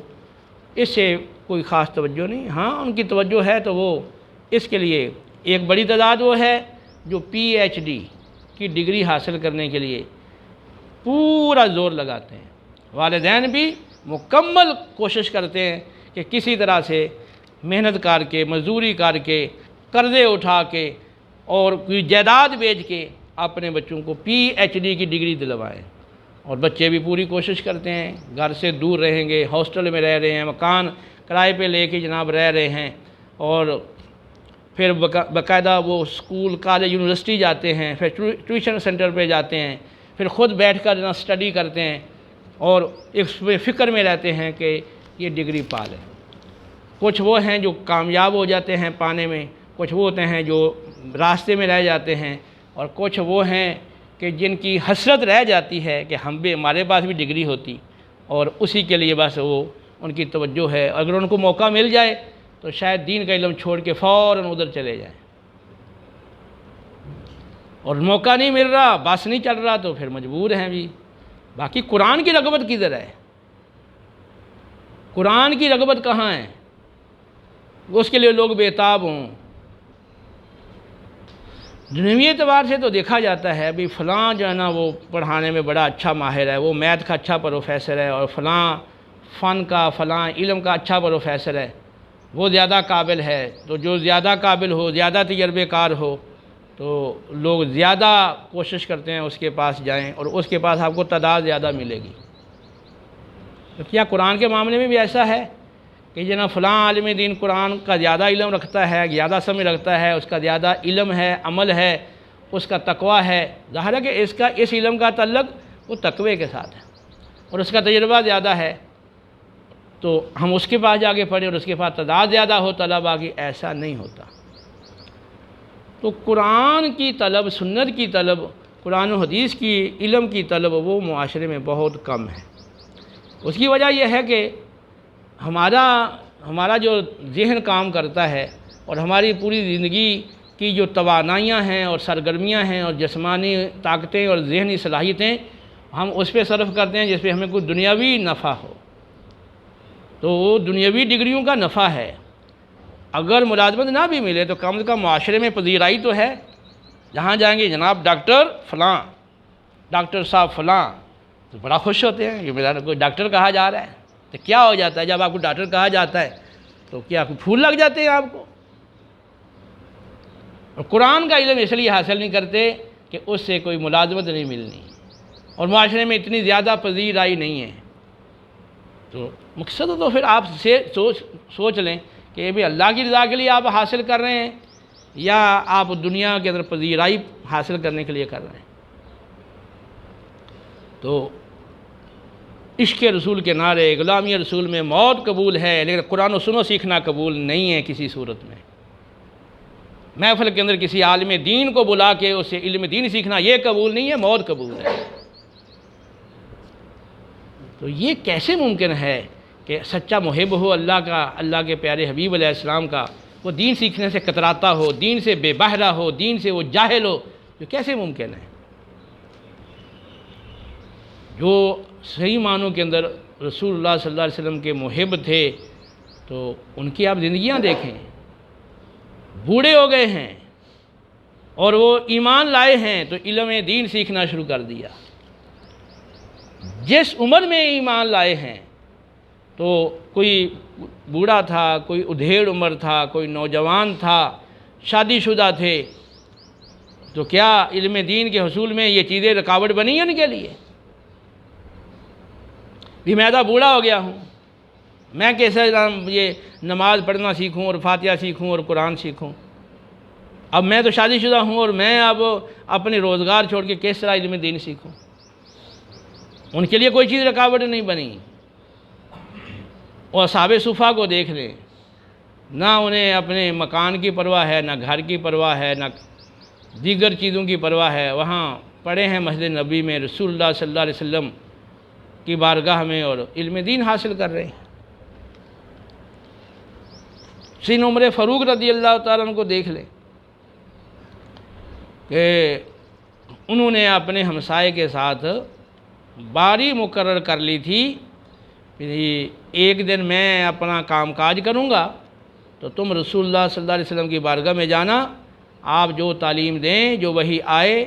اس سے کوئی خاص توجہ نہیں۔ ہاں ان کی توجہ ہے تو وہ اس کے لیے ایک بڑی تعداد وہ ہے جو پی ایچ ڈی کی ڈگری حاصل کرنے کے لیے پورا زور لگاتے ہیں۔ والدین بھی مکمل کوشش کرتے ہیں کہ کسی طرح سے محنت کر کے، مزدوری کر کے، قرضے اٹھا کے اور کوئی جائیداد بیچ کے اپنے بچوں کو پی ایچ ڈی کی ڈگری دلوائیں، اور بچے بھی پوری کوشش کرتے ہیں، گھر سے دور رہیں گے، ہاسٹل میں رہ رہے ہیں، مکان کرائے پہ لے کے جناب رہ رہے ہیں، اور پھر باقاعدہ وہ اسکول، کالج، یونیورسٹی جاتے ہیں، پھر ٹیوشن سینٹر پہ جاتے ہیں، پھر خود بیٹھ کر جناب اسٹڈی کرتے ہیں، اور اس فکر میں رہتے ہیں کہ یہ ڈگری پا لیں۔ کچھ وہ ہیں جو کامیاب ہو جاتے ہیں پانے میں، کچھ وہ ہوتے ہیں جو راستے میں رہ جاتے ہیں، اور کچھ وہ ہیں کہ جن کی حسرت رہ جاتی ہے کہ ہمارے پاس بھی ڈگری ہوتی، اور اسی کے لیے بس وہ ان کی توجہ ہے۔ اگر ان کو موقع مل جائے تو شاید دین کا علم چھوڑ کے فوراً ادھر چلے جائیں، اور موقع نہیں مل رہا، بس نہیں چل رہا تو پھر مجبور ہیں بھی۔ باقی قرآن کی رغبت کدھر ہے؟ قرآن کی رغبت کہاں ہے؟ اس کے لیے لوگ بےتاب ہوں۔ دنیوی اعتبار سے تو دیکھا جاتا ہے بھی فلاں جو ہے نا وہ پڑھانے میں بڑا اچھا ماہر ہے، وہ میتھ کا اچھا پروفیسر ہے، اور فلاں فن کا، فلاں علم کا اچھا پروفیسر ہے، وہ زیادہ قابل ہے۔ تو جو زیادہ قابل ہو، زیادہ تجربے کار ہو، تو لوگ زیادہ کوشش کرتے ہیں اس کے پاس جائیں، اور اس کے پاس آپ کو تعداد زیادہ ملے گی۔ تو کیا قرآن کے معاملے میں بھی ایسا ہے کہ جناب فلاں عالم دین قرآن کا زیادہ علم رکھتا ہے، زیادہ سمجھ رکھتا ہے، اس کا زیادہ علم ہے، عمل ہے، اس کا تقویٰ ہے؟ ظاہر ہے کہ اس علم کا تعلق وہ تقوی کے ساتھ ہے، اور اس کا تجربہ زیادہ ہے، تو ہم اس کے پاس جا کے پڑھیں اور اس کے پاس تعداد زیادہ ہو طلباء کی، ایسا نہیں ہوتا۔ تو قرآن کی طلب، سنت کی طلب، قرآن و حدیث کی علم کی طلب وہ معاشرے میں بہت کم ہے۔ اس کی وجہ یہ ہے کہ ہمارا جو ذہن کام کرتا ہے، اور ہماری پوری زندگی کی جو توانائیاں ہیں اور سرگرمیاں ہیں اور جسمانی طاقتیں اور ذہنی صلاحیتیں، ہم اس پہ صرف کرتے ہیں جس پہ ہمیں کوئی دنیاوی نفع ہو۔ تو وہ دنیاوی ڈگریوں کا نفع ہے، اگر ملازمت نہ بھی ملے تو کم از کم معاشرے میں پذیرائی تو ہے۔ جہاں جائیں گے جناب ڈاکٹر فلاں، ڈاکٹر صاحب فلاں، تو بڑا خوش ہوتے ہیں کہ میرا کوئی ڈاکٹر کہا جا رہا ہے۔ تو کیا ہو جاتا ہے جب آپ کو ڈاکٹر کہا جاتا ہے؟ تو کیا پھول لگ جاتے ہیں آپ کو؟ اور قرآن کا علم اس لیے حاصل نہیں کرتے کہ اس سے کوئی ملازمت نہیں ملنی اور معاشرے میں اتنی زیادہ پذیرائی نہیں ہے۔ تو مقصد تو پھر آپ سے سوچ لیں کہ یہ بھی اللہ کی رضا کے لیے آپ حاصل کر رہے ہیں یا آپ دنیا کے اندر پذیرائی حاصل کرنے کے لیے کر رہے ہیں۔ تو عشق رسول کے نعرے، غلامی رسول میں موت قبول ہے، لیکن قرآن و سنت سیکھنا قبول نہیں ہے کسی صورت میں۔ محفل کے اندر کسی عالم دین کو بلا کے اس سے علم دین سیکھنا یہ قبول نہیں ہے، موت قبول ہے۔ تو یہ کیسے ممکن ہے کہ سچا محب ہو اللہ کا، اللہ کے پیارے حبیب علیہ السلام کا، وہ دین سیکھنے سے کتراتا ہو، دین سے بے بہرہ ہو، دین سے وہ جاہل ہو؟ یہ کیسے ممکن ہے؟ جو صحیح معنوں کے اندر رسول اللہ صلی اللہ علیہ وسلم کے محب تھے تو ان کی آپ زندگیاں دیکھیں، بوڑھے ہو گئے ہیں اور وہ ایمان لائے ہیں تو علم دین سیکھنا شروع کر دیا۔ جس عمر میں ایمان لائے ہیں، تو کوئی بوڑھا تھا، کوئی ادھیڑ عمر تھا، کوئی نوجوان تھا، شادی شدہ تھے، تو کیا علم دین کے حصول میں یہ چیزیں رکاوٹ بنی ہیں ان کے لیے؟ بھی میں تو بوڑھا ہو گیا ہوں، میں کیسے یہ نماز پڑھنا سیکھوں اور فاتحہ سیکھوں اور قرآن سیکھوں؟ اب میں تو شادی شدہ ہوں اور میں اب اپنے روزگار چھوڑ کے کس طرح علم دین سیکھوں؟ ان کے لیے کوئی چیز رکاوٹ نہیں بنی۔ اور اصحاب صفا کو دیکھ لیں، نہ انہیں اپنے مکان کی پرواہ ہے، نہ گھر کی پرواہ ہے، نہ دیگر چیزوں کی پرواہ ہے، وہاں پڑے ہیں مسجد نبی میں رسول اللہ صلی اللہ علیہ وسلم کی بارگاہ میں اور علم دین حاصل کر رہے ہیں۔ سیدنا عمر فاروق رضی اللہ تعالیٰ عنہ کو دیکھ لیں کہ انہوں نے اپنے ہمسائے کے ساتھ باری مقرر کر لی تھی کہ ایک دن میں اپنا کام کاج کروں گا تو تم رسول اللہ صلی اللہ علیہ وسلم کی بارگاہ میں جانا، آپ جو تعلیم دیں، جو وحی آئے،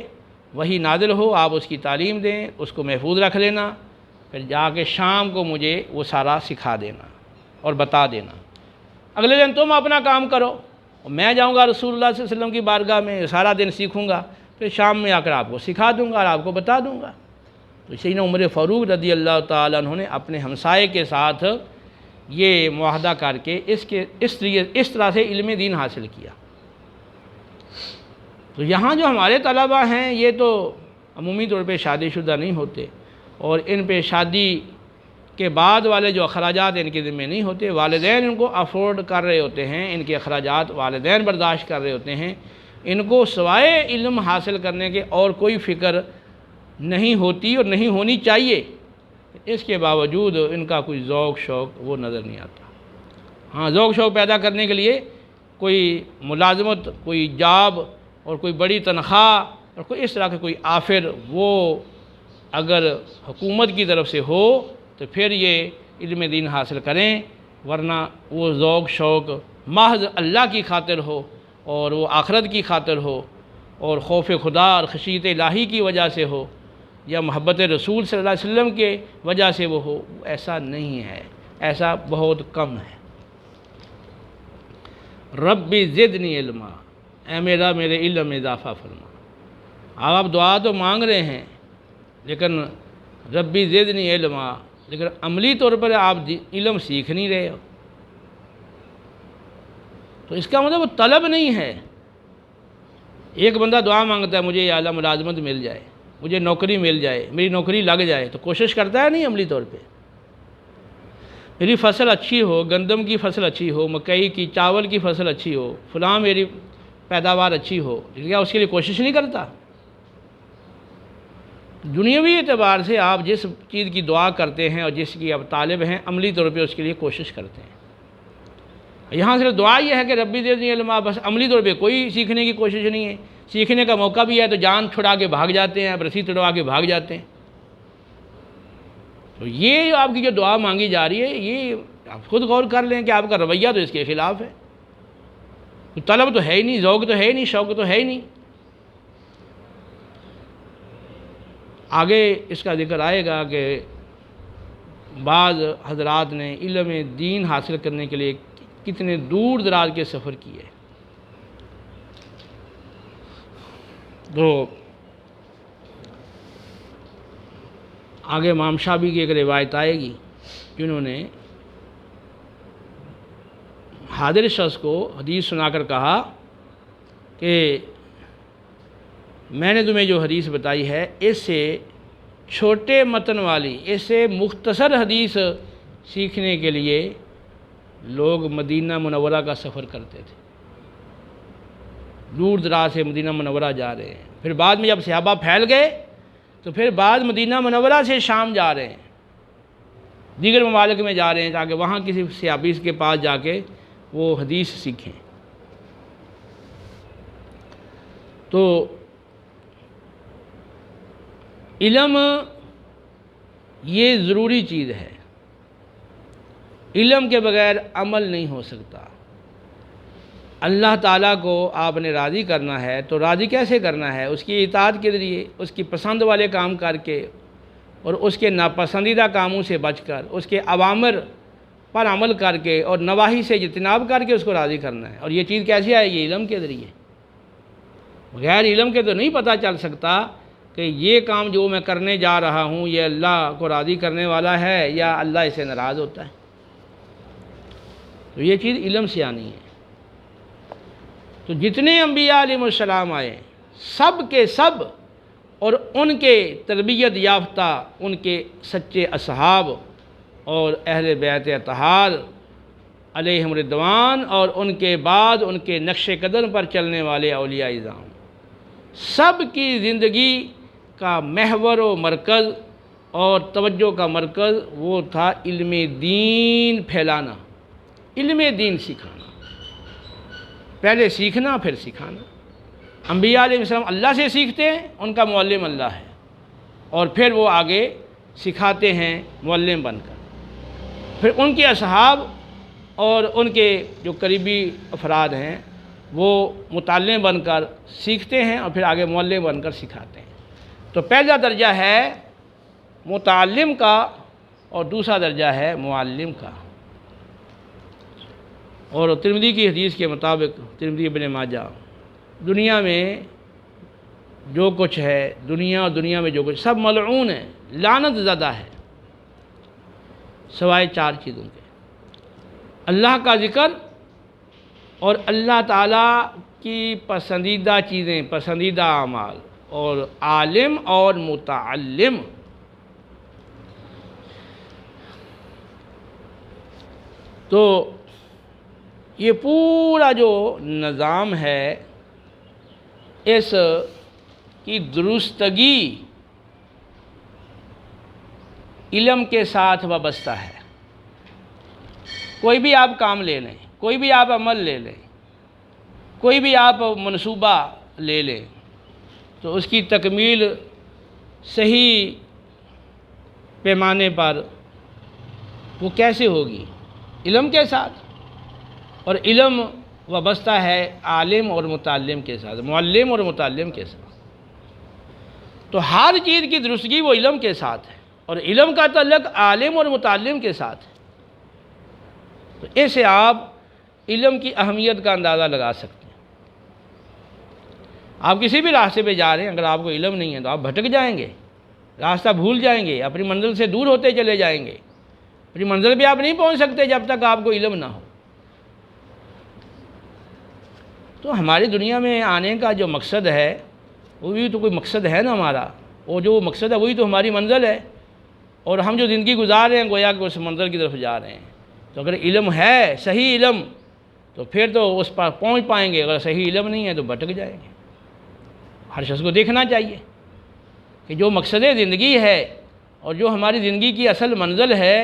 وحی نازل ہو، آپ اس کی تعلیم دیں، اس کو محفوظ رکھ لینا، پھر جا کے شام کو مجھے وہ سارا سکھا دینا اور بتا دینا۔ اگلے دن تم اپنا کام کرو اور میں جاؤں گا رسول اللہ صلی اللہ علیہ وسلم کی بارگاہ میں، سارا دن سیکھوں گا، پھر شام میں آ کر آپ کو سکھا دوں گا اور آپ کو بتا دوں گا۔ تو سیدنا عمر فاروق رضی اللہ تعالیٰ عنہ نے اپنے ہمسائے کے ساتھ یہ معاہدہ کر کے اس طرح سے علم دین حاصل کیا۔ تو یہاں جو ہمارے طلباء ہیں یہ تو عمومی طور پہ شادی شدہ نہیں ہوتے اور ان پہ شادی کے بعد والے جو اخراجات ان کے ذمہ نہیں ہوتے، والدین ان کو افورڈ کر رہے ہوتے ہیں، ان کے اخراجات والدین برداشت کر رہے ہوتے ہیں، ان کو سوائے علم حاصل کرنے کے اور کوئی فکر نہیں ہوتی اور نہیں ہونی چاہیے۔ اس کے باوجود ان کا کوئی ذوق شوق وہ نظر نہیں آتا۔ ہاں، ذوق شوق پیدا کرنے کے لیے کوئی ملازمت، کوئی جاب اور کوئی بڑی تنخواہ اور کوئی اس طرح کا کوئی آفر وہ اگر حکومت کی طرف سے ہو تو پھر یہ علم دین حاصل کریں، ورنہ وہ ذوق شوق محض اللہ کی خاطر ہو اور وہ آخرت کی خاطر ہو اور خوف خدا اور خشیت الہی کی وجہ سے ہو یا محبت رسول صلی اللہ علیہ وسلم کے وجہ سے وہ ہو، ایسا نہیں ہے، ایسا بہت کم ہے۔ ربی زدنی علما، اے میرے علم میں اضافہ فرما۔ آپ دعا تو مانگ رہے ہیں لیکن ربی زدنی علما، لیکن عملی طور پر آپ علم سیکھ نہیں رہے ہو، تو اس کا مطلب وہ طلب نہیں ہے۔ ایک بندہ دعا مانگتا ہے مجھے یا اللہ ملازمت مل جائے، مجھے نوکری مل جائے، میری نوکری لگ جائے، تو کوشش کرتا ہے نہیں عملی طور پہ؟ میری فصل اچھی ہو، گندم کی فصل اچھی ہو، مکئی کی، چاول کی فصل اچھی ہو، فلاں میری پیداوار اچھی ہو، کیا اس کے لیے کوشش نہیں کرتا؟ دنیاوی اعتبار سے آپ جس چیز کی دعا کرتے ہیں اور جس کی آپ طالب ہیں، عملی طور پہ اس کے لیے کوشش کرتے ہیں۔ یہاں صرف دعا یہ ہے کہ ربی زدنی علما، بس عملی طور پہ کوئی سیکھنے کی کوشش نہیں ہے۔ سیکھنے کا موقع بھی ہے تو جان چھڑا کے بھاگ جاتے ہیں، رسی تڑوا کے بھاگ جاتے ہیں۔ تو یہ آپ کی جو دعا مانگی جا رہی ہے، یہ آپ خود غور کر لیں کہ آپ کا رویہ تو اس کے خلاف ہے۔ طلب تو ہے ہی نہیں، ذوق تو ہے ہی نہیں، شوق تو ہے ہی نہیں۔ آگے اس کا ذکر آئے گا کہ بعض حضرات نے علم دین حاصل کرنے کے لیے کتنے دور دراز کے سفر کیے۔ تو آگے امام شافعی کی ایک روایت آئے گی، جنہوں نے حاضر شخص کو حدیث سنا کر کہا کہ میں نے تمہیں جو حدیث بتائی ہے اس سے چھوٹے متن والی، اس سے مختصر حدیث سیکھنے کے لیے لوگ مدینہ منورہ کا سفر کرتے تھے، دور دراز سے مدینہ منورہ جا رہے ہیں۔ پھر بعد میں جب صحابہ پھیل گئے تو پھر بعد مدینہ منورہ سے شام جا رہے ہیں، دیگر ممالک میں جا رہے ہیں تاکہ وہاں کسی صحابی کے پاس جا کے وہ حدیث سیکھیں۔ تو علم یہ ضروری چیز ہے، علم کے بغیر عمل نہیں ہو سکتا۔ اللہ تعالیٰ کو آپ نے راضی کرنا ہے تو راضی کیسے کرنا ہے؟ اس کی اطاعت کے ذریعے، اس کی پسند والے کام کر کے اور اس کے ناپسندیدہ کاموں سے بچ کر، اس کے اوامر پر عمل کر کے اور نواہی سے اجتناب کر کے اس کو راضی کرنا ہے۔ اور یہ چیز کیسے آئے گی؟ علم کے ذریعے۔ بغیر علم کے تو نہیں پتہ چل سکتا کہ یہ کام جو میں کرنے جا رہا ہوں یہ اللہ کو راضی کرنے والا ہے یا اللہ اسے ناراض ہوتا ہے۔ تو یہ چیز علم سے آنی ہے۔ تو جتنے انبیاء علیہ السلام آئے سب کے سب، اور ان کے تربیت یافتہ ان کے سچے اصحاب اور اہل بیت اطہار علیہم رضوان، اور ان کے بعد ان کے نقش قدم پر چلنے والے اولیاء اعظام، سب کی زندگی کا محور و مرکز اور توجہ کا مرکز وہ تھا علم دین پھیلانا، علم دین سکھانا، پہلے سیکھنا پھر سکھانا۔ انبیاء علیہ السلام اللہ سے سیکھتے ہیں، ان کا معلم اللہ ہے، اور پھر وہ آگے سکھاتے ہیں معلم بن کر۔ پھر ان کے اصحاب اور ان کے جو قریبی افراد ہیں وہ متعلم بن کر سیکھتے ہیں اور پھر آگے معلم بن کر سکھاتے ہیں۔ تو پہلا درجہ ہے متعلم کا اور دوسرا درجہ ہے معلم کا۔ اور ترمذی کی حدیث کے مطابق، ترمذی ابن ماجہ، دنیا میں جو کچھ ہے، دنیا اور دنیا میں جو کچھ، سب ملعون ہے، لعنت زدہ ہے، سوائے چار چیزوں کے: اللہ کا ذکر اور اللہ تعالیٰ کی پسندیدہ چیزیں، پسندیدہ اعمال، اور عالم اور متعلم۔ تو یہ پورا جو نظام ہے اس کی درستگی علم کے ساتھ وابستہ ہے۔ کوئی بھی آپ کام لے لیں، کوئی بھی آپ عمل لے لیں، کوئی بھی آپ منصوبہ لے لیں، تو اس کی تکمیل صحیح پیمانے پر وہ کیسے ہوگی؟ علم کے ساتھ۔ اور علم وابستہ ہے عالم اور متعلم کے ساتھ، معلم اور متعلم کے ساتھ۔ تو ہر چیز کی درستگی وہ علم کے ساتھ ہے، اور علم کا تعلق عالم اور متعلم کے ساتھ ہے۔ تو اس سے آپ علم کی اہمیت کا اندازہ لگا سکتے ہیں۔ آپ کسی بھی راستے پہ جا رہے ہیں، اگر آپ کو علم نہیں ہے تو آپ بھٹک جائیں گے، راستہ بھول جائیں گے، اپنی منزل سے دور ہوتے چلے جائیں گے۔ اپنی منزل پہ آپ نہیں پہنچ سکتے جب تک آپ کو علم نہ ہو۔ تو ہماری دنیا میں آنے کا جو مقصد ہے وہ بھی تو کوئی مقصد ہے نا ہمارا، وہ جو مقصد ہے وہی تو ہماری منزل ہے، اور ہم جو زندگی گزار رہے ہیں گویا کہ اس منزل کی طرف جا رہے ہیں۔ تو اگر علم ہے، صحیح علم، تو پھر تو اس پر پہنچ پائیں گے، اگر صحیح علم نہیں ہے تو بھٹک جائیں گے۔ ہر شخص کو دیکھنا چاہیے کہ جو مقصد زندگی ہے اور جو ہماری زندگی کی اصل منزل ہے،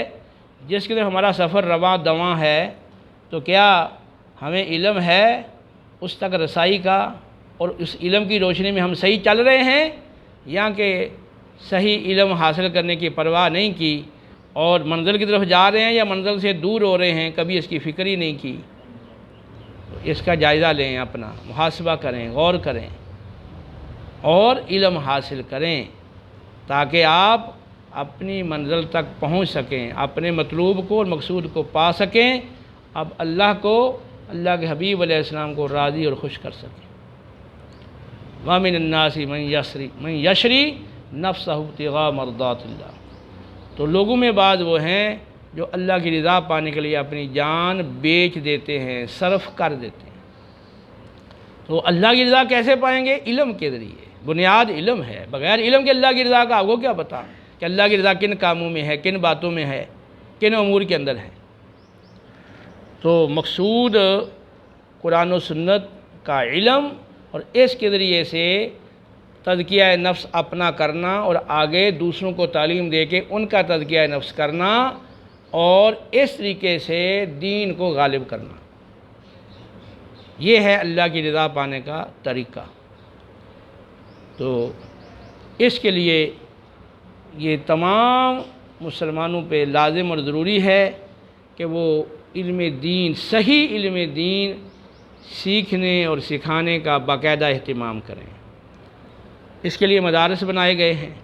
جس کی طرف ہمارا سفر رواں دواں ہے، تو کیا ہمیں علم ہے اس تک رسائی کا، اور اس علم کی روشنی میں ہم صحیح چل رہے ہیں، یا کہ صحیح علم حاصل کرنے کی پرواہ نہیں کی اور منزل کی طرف جا رہے ہیں یا منزل سے دور ہو رہے ہیں، کبھی اس کی فکر ہی نہیں کی۔ اس کا جائزہ لیں، اپنا محاسبہ کریں، غور کریں اور علم حاصل کریں، تاکہ آپ اپنی منزل تک پہنچ سکیں، اپنے مطلوب کو اور مقصود کو پا سکیں، اب اللہ کو، اللہ کے حبیب علیہ السلام کو راضی اور خوش کر سکیں۔ وَمِنَ النَّاسِ مَن یشری نفسہ ابتغاء مرضات اللہ، تو لوگوں میں بعض وہ ہیں جو اللہ کی رضا پانے کے لیے اپنی جان بیچ دیتے ہیں، صرف کر دیتے ہیں۔ تو اللہ کی رضا کیسے پائیں گے؟ علم کے ذریعے، بنیاد علم ہے، بغیر علم کے اللہ کی رضا کا آپ کو کیا پتہ کہ اللہ کی رضا کن کاموں میں ہے، کن باتوں میں ہے، کن امور کے اندر ہے۔ تو مقصود قرآن و سنت کا علم، اور اس کے ذریعے سے تزکیہ نفس اپنا کرنا اور آگے دوسروں کو تعلیم دے کے ان کا تزکیہ نفس کرنا، اور اس طریقے سے دین کو غالب کرنا، یہ ہے اللہ کی رضا پانے کا طریقہ۔ تو اس کے لیے یہ تمام مسلمانوں پہ لازم اور ضروری ہے کہ وہ علم دین، صحیح علم دین سیکھنے اور سکھانے کا باقاعدہ اہتمام کریں۔ اس کے لیے مدارس بنائے گئے ہیں،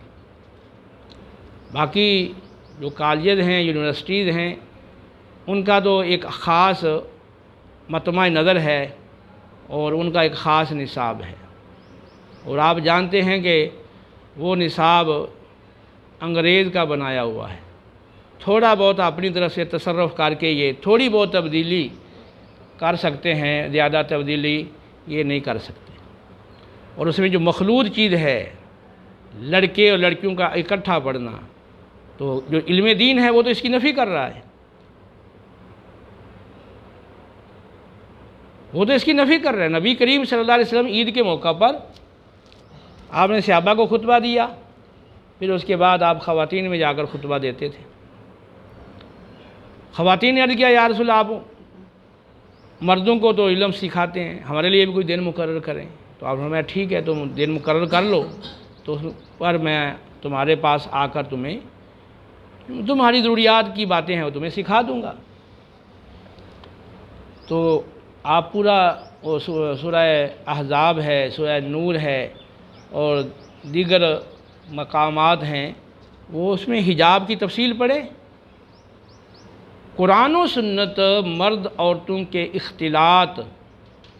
باقی جو کالجز ہیں، یونیورسٹیز ہیں، ان کا تو ایک خاص مطمع نظر ہے اور ان کا ایک خاص نصاب ہے، اور آپ جانتے ہیں کہ وہ نصاب انگریز کا بنایا ہوا ہے۔ تھوڑا بہت اپنی طرف سے تصرف کر کے یہ تھوڑی بہت تبدیلی کر سکتے ہیں، زیادہ تبدیلی یہ نہیں کر سکتے۔ اور اس میں جو مخلوط چیز ہے، لڑکے اور لڑکیوں کا اکٹھا پڑھنا، تو جو علم دین ہے وہ تو اس کی نفی کر رہا ہے، وہ تو اس کی نفی کر رہا ہے۔ نبی کریم صلی اللہ علیہ وسلم عید کے موقع پر آپ نے صحابہ کو خطبہ دیا، پھر اس کے بعد آپ خواتین میں جا کر خطبہ دیتے تھے۔ خواتین نے عرض کیا، یا رسول اللہ، آپ مردوں کو تو علم سکھاتے ہیں، ہمارے لیے بھی کوئی دن مقرر کریں۔ تو آپ نے فرمایا ٹھیک ہے، تم دن مقرر کر لو، تو اس پر میں تمہارے پاس آ کر تمہاری ضروریات کی باتیں ہیں وہ تمہیں سکھا دوں گا۔ تو آپ پورا وہ سورہ احزاب ہے، سورہ نور ہے اور دیگر مقامات ہیں، وہ اس میں حجاب کی تفصیل پڑھیں۔ قرآن و سنت مرد عورتوں کے اختلاط،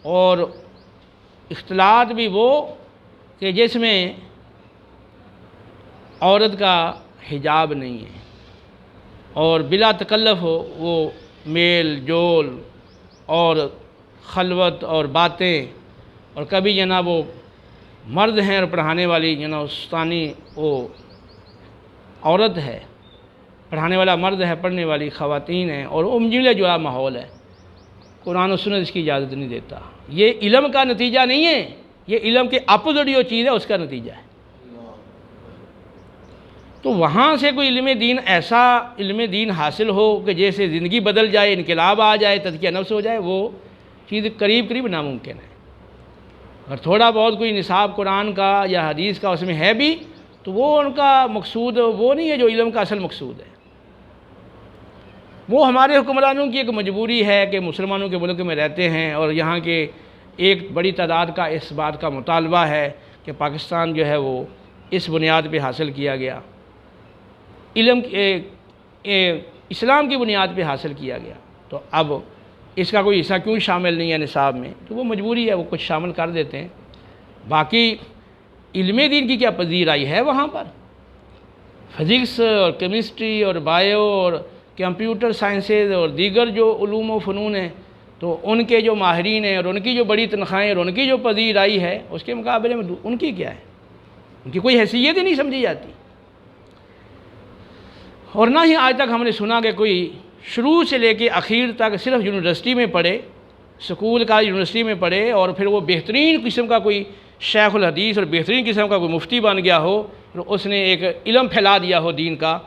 اور اختلاط بھی وہ کہ جس میں عورت کا حجاب نہیں ہے اور بلا تکلف ہو، وہ میل جول اور خلوت اور باتیں، اور کبھی جناب وہ مرد ہیں اور پڑھانے والی جناب استانی وہ عورت ہے، پڑھانے والا مرد ہے، پڑھنے والی خواتین ہیں، اور امجیلے جڑا ماحول ہے۔ قرآن و سنت اس کی اجازت نہیں دیتا۔ یہ علم کا نتیجہ نہیں ہے، یہ علم کے اپوزٹ جو چیز ہے اس کا نتیجہ ہے۔ تو وہاں سے کوئی علم دین، ایسا علم دین حاصل ہو کہ جیسے زندگی بدل جائے، انقلاب آ جائے، تزکیہ نفس ہو جائے، وہ چیز قریب ناممکن ہے۔ اگر تھوڑا بہت کوئی نصاب قرآن کا یا حدیث کا اس میں ہے بھی، تو وہ ان کا مقصود وہ نہیں ہے جو علم کا اصل مقصود ہے۔ وہ ہمارے حکمرانوں کی ایک مجبوری ہے کہ مسلمانوں کے ملک میں رہتے ہیں، اور یہاں کے ایک بڑی تعداد کا اس بات کا مطالبہ ہے کہ پاکستان جو ہے وہ اس بنیاد پہ حاصل کیا گیا، علم اسلام کی بنیاد پہ حاصل کیا گیا، تو اب اس کا کوئی حصہ کیوں شامل نہیں ہے نصاب میں؟ تو وہ مجبوری ہے، وہ کچھ شامل کر دیتے ہیں۔ باقی علم دین کی کیا پذیرائی ہے وہاں پر؟ فزکس اور کیمسٹری اور بائیو اور کمپیوٹر سائنسز اور دیگر جو علوم و فنون ہیں، تو ان کے جو ماہرین ہیں اور ان کی جو بڑی تنخواہیں اور ان کی جو پذیرائی ہے، اس کے مقابلے میں ان کی کیا ہے؟ ان کی کوئی حیثیت ہی نہیں سمجھی جاتی۔ اور نہ ہی آج تک ہم نے سنا کہ کوئی شروع سے لے کے اخیر تک صرف یونیورسٹی میں پڑھے، سکول کا یونیورسٹی میں پڑھے، اور پھر وہ بہترین قسم کا کوئی شیخ الحدیث اور بہترین قسم کا کوئی مفتی بن گیا ہو، اور اس نے ایک علم پھیلا دیا ہو دین کا۔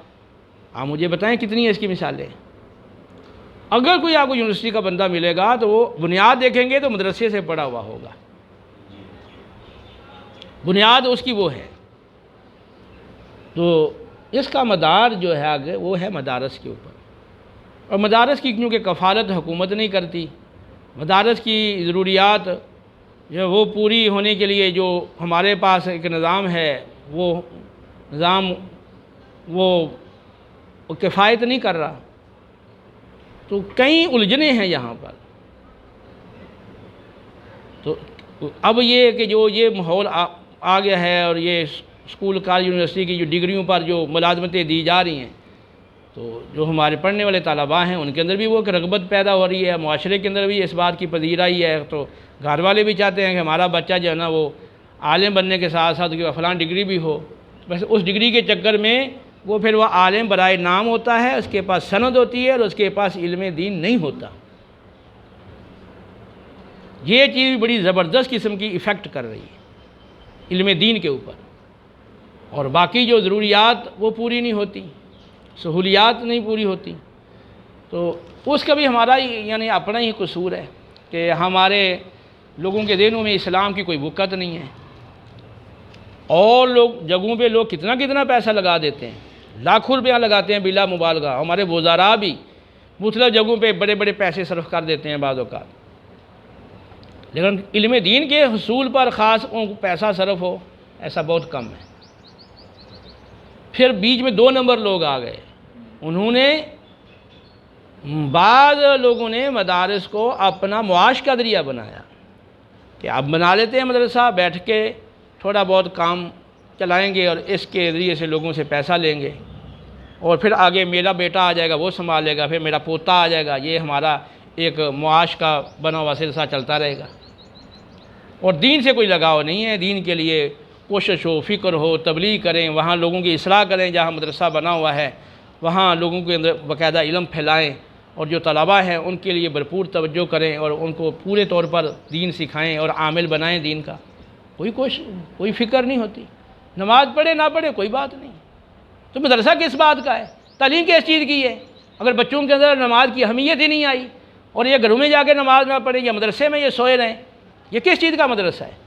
آپ مجھے بتائیں کتنی ہے اس کی مثالیں؟ اگر کوئی آپ کو یونیورسٹی کا بندہ ملے گا تو وہ بنیاد دیکھیں گے تو مدرسے سے پڑھا ہوا ہوگا، بنیاد اس کی وہ ہے۔ تو اس کا مدار جو ہے آگے وہ ہے مدارس کے اوپر، اور مدارس کی کیونکہ کفالت حکومت نہیں کرتی، مدارس کی ضروریات جو وہ پوری ہونے کے لیے جو ہمارے پاس ایک نظام ہے، وہ نظام وہ کفایت نہیں کر رہا، تو کئی الجھنیں ہیں یہاں پر۔ تو اب یہ کہ جو یہ ماحول آ گیا ہے اور یہ اسکول کالج یونیورسٹی کی جو ڈگریوں پر جو ملازمتیں دی جا رہی ہیں، تو جو ہمارے پڑھنے والے طلباء ہیں ان کے اندر بھی وہ کہ رغبت پیدا ہو رہی ہے، معاشرے کے اندر بھی اس بات کی پذیرائی ہے، تو گھر والے بھی چاہتے ہیں کہ ہمارا بچہ جو ہے نا وہ عالم بننے کے ساتھ ساتھ کہ فلاں ڈگری بھی ہو، بس اس ڈگری کے چکر میں وہ پھر وہ عالم برائے نام ہوتا ہے، اس کے پاس سند ہوتی ہے اور اس کے پاس علم دین نہیں ہوتا۔ یہ چیز بڑی زبردست قسم کی ایفیکٹ کر رہی ہے علم دین کے اوپر، اور باقی جو ضروریات وہ پوری نہیں ہوتی، سہولیات نہیں پوری ہوتی، تو اس کا بھی ہمارا یعنی اپنا ہی قصور ہے کہ ہمارے لوگوں کے ذہنوں میں اسلام کی کوئی وقت نہیں ہے، اور لوگ جگہوں پہ لوگ کتنا پیسہ لگا دیتے ہیں، لاکھوں روپیہ لگاتے ہیں بلا مبالغہ، ہمارے وزراء بھی مختلف جگہوں پہ بڑے بڑے پیسے صرف کر دیتے ہیں بعض اوقات، لیکن علم دین کے حصول پر خاص ان کو پیسہ صرف ہو ایسا بہت کم ہے۔ پھر بیچ میں 2 نمبر لوگ آ گئے، بعض لوگوں نے مدارس کو اپنا معاش کا ذریعہ بنایا کہ اب بنا لیتے ہیں مدرسہ، بیٹھ کے تھوڑا بہت کام چلائیں گے اور اس کے ذریعے سے لوگوں سے پیسہ لیں گے، اور پھر آگے میرا بیٹا آ جائے گا وہ سنبھالے گا، پھر میرا پوتا آ جائے گا، یہ ہمارا ایک معاش کا بنا ہوا سلسلہ چلتا رہے گا، اور دین سے کوئی لگاؤ نہیں ہے۔ دین کے لیے کوشش ہو، فکر ہو، تبلیغ کریں، وہاں لوگوں کی اصلاح کریں، جہاں مدرسہ بنا ہوا ہے وہاں لوگوں کے اندر باقاعدہ علم پھیلائیں، اور جو طلباء ہیں ان کے لیے بھرپور توجہ کریں اور ان کو پورے طور پر دین سکھائیں اور عامل بنائیں دین کا۔ کوئی فکر نہیں ہوتی، نماز پڑھے نہ پڑھے کوئی بات نہیں، تو مدرسہ کس بات کا ہے، تعلیم کس چیز کی ہے؟ اگر بچوں کے اندر نماز کی اہمیت ہی نہیں آئی اور یہ گھروں میں جا کے نماز نہ پڑھیں یا مدرسے میں یہ سوئے رہیں، یہ کس چیز کا مدرسہ ہے؟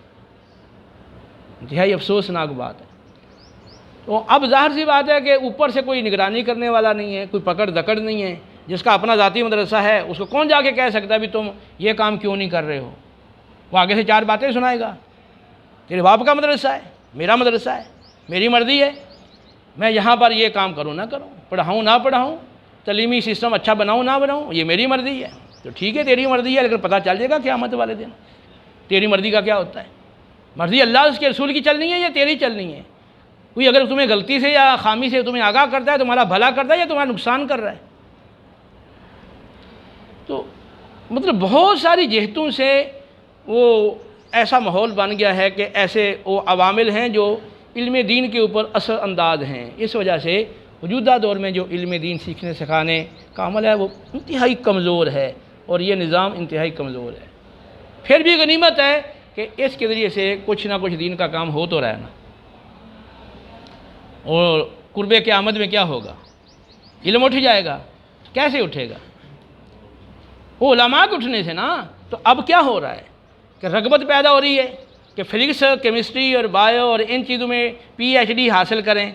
انتہائی افسوسناک بات ہے۔ تو اب ظاہر سی بات ہے کہ اوپر سے کوئی نگرانی کرنے والا نہیں ہے، کوئی پکڑ دکڑ نہیں ہے، جس کا اپنا ذاتی مدرسہ ہے اس کو کون جا کے کہہ سکتا ہے بھی تم یہ کام کیوں نہیں کر رہے ہو؟ وہ آگے سے 4 باتیں سنائے گا، تیرے باپ کا مدرسہ ہے، میرا مدرسہ ہے، میری مرضی ہے، میں یہاں پر یہ کام کروں نہ کروں، پڑھاؤں نہ پڑھاؤں، تعلیمی سسٹم اچھا بناؤں نہ بناؤں، یہ میری مرضی ہے۔ تو ٹھیک ہے تیری مرضی ہے، لیکن پتہ چل جائے گا قیامت والے دن تیری مرضی کا کیا ہوتا ہے۔ مرضی اللہ اس کے رسول کی چلنی ہے یا تیری چلنی ہے؟ کوئی اگر تمہیں غلطی سے یا خامی سے تمہیں آگاہ کرتا ہے، تمہارا بھلا کرتا ہے یا تمہارا نقصان کر رہا ہے؟ تو مطلب بہت ساری جہتوں سے وہ ایسا ماحول بن گیا ہے کہ ایسے وہ عوامل ہیں جو علم دین کے اوپر اثر انداز ہیں۔ اس وجہ سے موجودہ دور میں جو علم دین سیکھنے سکھانے کا عمل ہے وہ انتہائی کمزور ہے، اور یہ نظام انتہائی کمزور ہے۔ پھر بھی غنیمت ہے کہ اس کے ذریعے سے کچھ نہ کچھ دین کا کام ہو تو رہا ہے نا۔ اور قرب قیامت میں کیا ہوگا؟ علم اٹھ جائے گا، کیسے اٹھے گا؟ وہ علماء کے اٹھنے سے نا۔ تو اب کیا ہو رہا ہے کہ رغبت پیدا ہو رہی ہے کہ فزکس، کیمسٹری اور بایو اور ان چیزوں میں PhD حاصل کریں،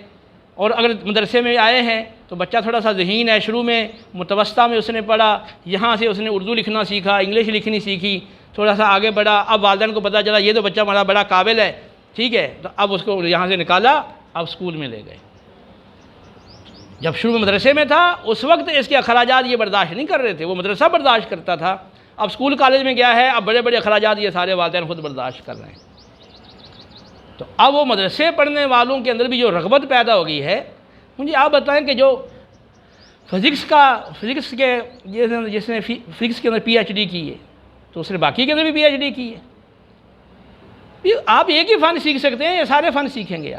اور اگر مدرسے میں آئے ہیں تو بچہ تھوڑا سا ذہین ہے، شروع میں متوسطہ میں اس نے پڑھا، یہاں سے اس نے اردو لکھنا سیکھا، انگلش لکھنی سیکھی، تھوڑا سا آگے بڑھا، اب والدین کو پتہ چلا یہ تو بچہ ہمارا بڑا قابل ہے، ٹھیک ہے، تو اب اس کو یہاں سے نکالا، اب اسکول میں لے گئے۔ جب شروع میں مدرسے میں تھا اس وقت اس کے اخراجات یہ برداشت نہیں کر رہے تھے، وہ مدرسہ برداشت کرتا تھا، اب اسکول کالج میں گیا ہے، اب بڑے بڑے اخراجات یہ سارے والدین خود برداشت کر رہے ہیں۔ تو اب وہ مدرسے پڑھنے والوں کے اندر بھی جو رغبت پیدا ہو گئی ہے، مجھے آپ بتائیں کہ جو فزکس کے جس نے فزکس کے اندر PhD کی ہے تو اس نے باقی کے اندر بھی PhD کی ہے۔ آپ ایک ہی فن سیکھ سکتے ہیں یا سارے فن سیکھیں گے؟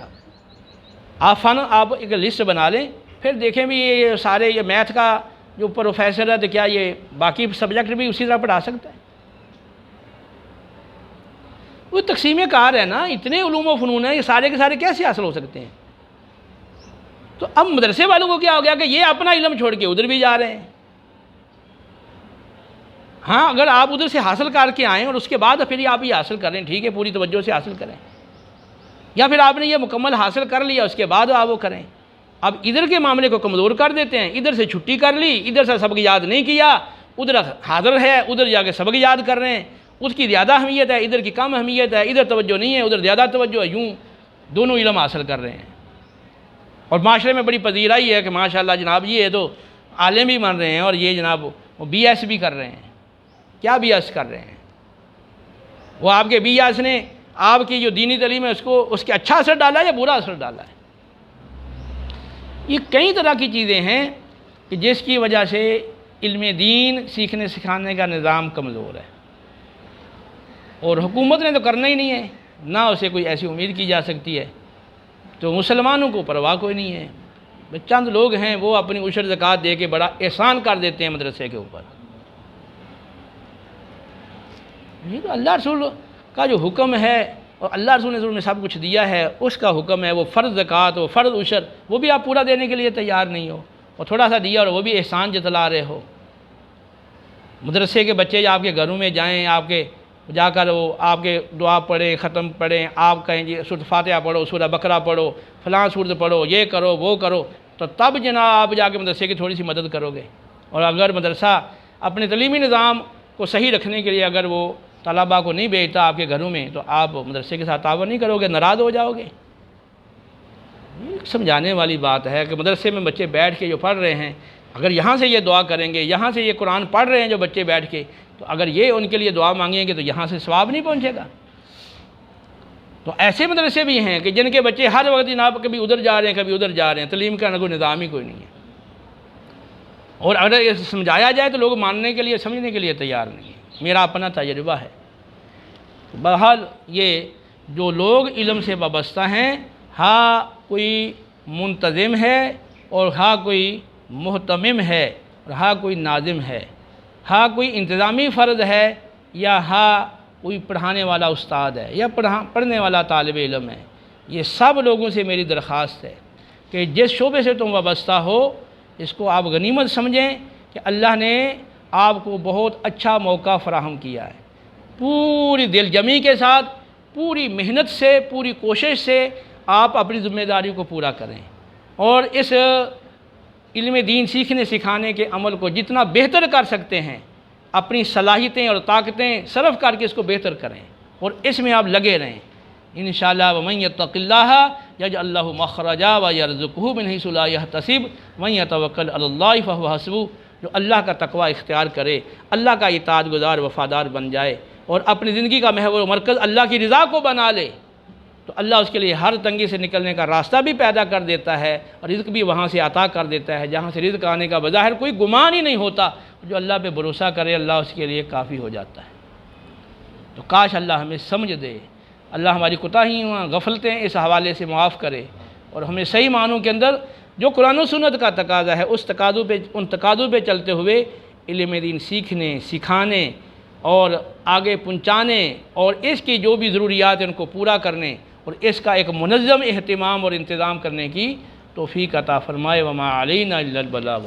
آپ فن آپ ایک لسٹ بنا لیں، پھر دیکھیں بھی یہ سارے یہ میتھ کا جو پروفیسر ہے تو کیا یہ باقی سبجیکٹ بھی اسی طرح پڑھا سکتا ہے؟ وہ تقسیم کار ہے نا، اتنے علوم و فنون ہیں، یہ سارے کے سارے کیسے حاصل ہو سکتے ہیں؟ تو اب مدرسے والوں کو کیا ہو گیا کہ یہ اپنا علم چھوڑ کے ادھر بھی جا رہے ہیں۔ ہاں اگر آپ ادھر سے حاصل کر کے آئیں اور اس کے بعد پھر آپ یہ حاصل کریں، ٹھیک ہے، پوری توجہ سے حاصل کریں، یا پھر آپ نے یہ مکمل حاصل کر لیا اس کے بعد آپ وہ کریں۔ اب ادھر کے معاملے کو کمزور کر دیتے ہیں، ادھر سے چھٹی کر لی، ادھر سے سبق یاد نہیں کیا، ادھر حاضر ہے، ادھر جا کے سبق یاد کر رہے ہیں، اس کی زیادہ اہمیت ہے، ادھر کی کم اہمیت ہے، ادھر توجہ نہیں ہے، ادھر زیادہ توجہ ہے، یوں دونوں علم حاصل کر رہے ہیں۔ اور معاشرے میں بڑی پذیرائی ہے کہ ماشاءاللہ جناب یہ تو عالم بھی بن رہے ہیں، اور یہ جناب وہ BS بھی کر رہے ہیں۔ کیا BS کر رہے ہیں؟ وہ آپ کے بیاس نے آپ کی جو دینی تعلیم ہے اس کے اچھا اثر ڈالا ہے یا برا اثر ڈالا ہے؟ یہ کئی طرح کی چیزیں ہیں کہ جس کی وجہ سے علم دین سیکھنے سکھانے کا نظام کمزور ہے، اور حکومت نے تو کرنا ہی نہیں ہے، نہ اسے کوئی ایسی امید کی جا سکتی ہے، تو مسلمانوں کو پرواہ کوئی نہیں ہے۔ چند لوگ ہیں وہ اپنی عشر زکوٰۃ دے کے بڑا احسان کر دیتے ہیں مدرسے کے اوپر۔ یہ تو اللہ رسول کا جو حکم ہے، اور اللہ رسول نے سب کچھ دیا ہے، اس کا حکم ہے، وہ فرض زکوٰۃ و فرض عشر، وہ بھی آپ پورا دینے کے لیے تیار نہیں ہو، اور تھوڑا سا دیا اور وہ بھی احسان جتلا رہے ہو۔ مدرسے کے بچے آپ کے گھروں میں جائیں، جا کر وہ آپ کے دعا پڑھیں، ختم پڑھیں، آپ کہیں جی سورۃ فاتحہ پڑھو، سورہ بقرہ پڑھو، فلاں سورت پڑھو، یہ کرو وہ کرو، تو تب جناب آپ جا کے مدرسے کی تھوڑی سی مدد کرو گے۔ اور اگر مدرسہ اپنے تعلیمی نظام کو صحیح رکھنے کے لیے اگر وہ طلباء کو نہیں بھیجتا آپ کے گھروں میں، تو آپ مدرسے کے ساتھ تعاون نہیں کرو گے، ناراض ہو جاؤ گے۔ یہ سمجھانے والی بات ہے کہ مدرسے میں بچے بیٹھ کے جو پڑھ رہے ہیں، اگر یہاں سے یہ دعا کریں گے، یہاں سے یہ قرآن پڑھ رہے ہیں جو بچے بیٹھ کے، تو اگر یہ ان کے لیے دعا مانگیں گے تو یہاں سے ثواب نہیں پہنچے گا۔ تو ایسے مدرسے بھی ہیں کہ جن کے بچے ہر وقت جناب کبھی ادھر جا رہے ہیں کبھی ادھر جا رہے ہیں، تعلیم کا کوئی نظام ہی کوئی نہیں ہے، اور اگر یہ سمجھایا جائے تو لوگ ماننے کے لیے سمجھنے کے لیے تیار نہیں ہیں۔ میرا اپنا تجربہ ہے۔ بہرحال یہ جو لوگ علم سے وابستہ ہیں، ہاں کوئی منتظم ہے اور ہاں کوئی محتمم ہے اور ہاں کوئی ناظم ہے، ہاں کوئی انتظامی فرد ہے یا ہاں کوئی پڑھانے والا استاد ہے یا پڑھنے والا طالب علم ہے، یہ سب لوگوں سے میری درخواست ہے کہ جس شعبے سے تم وابستہ ہو اس کو آپ غنیمت سمجھیں کہ اللہ نے آپ کو بہت اچھا موقع فراہم کیا ہے۔ پوری دل جمی کے ساتھ، پوری محنت سے، پوری کوشش سے آپ اپنی ذمہ داری کو پورا کریں، اور اس علم دین سیکھنے سکھانے کے عمل کو جتنا بہتر کر سکتے ہیں اپنی صلاحیتیں اور طاقتیں صرف کر کے اس کو بہتر کریں، اور اس میں آپ لگے رہیں انشاءاللہ۔ وَمَن يَتَّقِ اللَّهَ يَجْعَلْ لَهُ مَخْرَجًا وَيَرْزُقْهُ مِنْ حَيْثُ لَا يَحْتَسِبُ وَمَن يَتَوَكَّلْ عَلَى اللَّهِ فَهُوَ حَسْبُهُ۔ جو اللہ کا تقوی اختیار کرے، اللہ کا اطاعت گزار وفادار بن جائے اور اپنی زندگی کا محور و مرکز اللہ کی رضا کو بنا لے، تو اللہ اس کے لیے ہر تنگی سے نکلنے کا راستہ بھی پیدا کر دیتا ہے، اور رزق بھی وہاں سے عطا کر دیتا ہے جہاں سے رزق آنے کا بظاہر کوئی گمان ہی نہیں ہوتا۔ جو اللہ پہ بھروسہ کرے اللہ اس کے لیے کافی ہو جاتا ہے۔ تو کاش اللہ ہمیں سمجھ دے، اللہ ہماری کوتاہیاں غفلتیں اس حوالے سے معاف کرے، اور ہمیں صحیح معنوں کے اندر جو قرآن و سنت کا تقاضا ہے ان تقاضوں پہ چلتے ہوئے علم دین سیکھنے سکھانے اور آگے پہنچانے، اور اس کی جو بھی ضروریات ہیں ان کو پورا کرنے، اور اس کا ایک منظم اہتمام اور انتظام کرنے کی توفیق عطا فرمائے۔ وما علینا الا البلاغ۔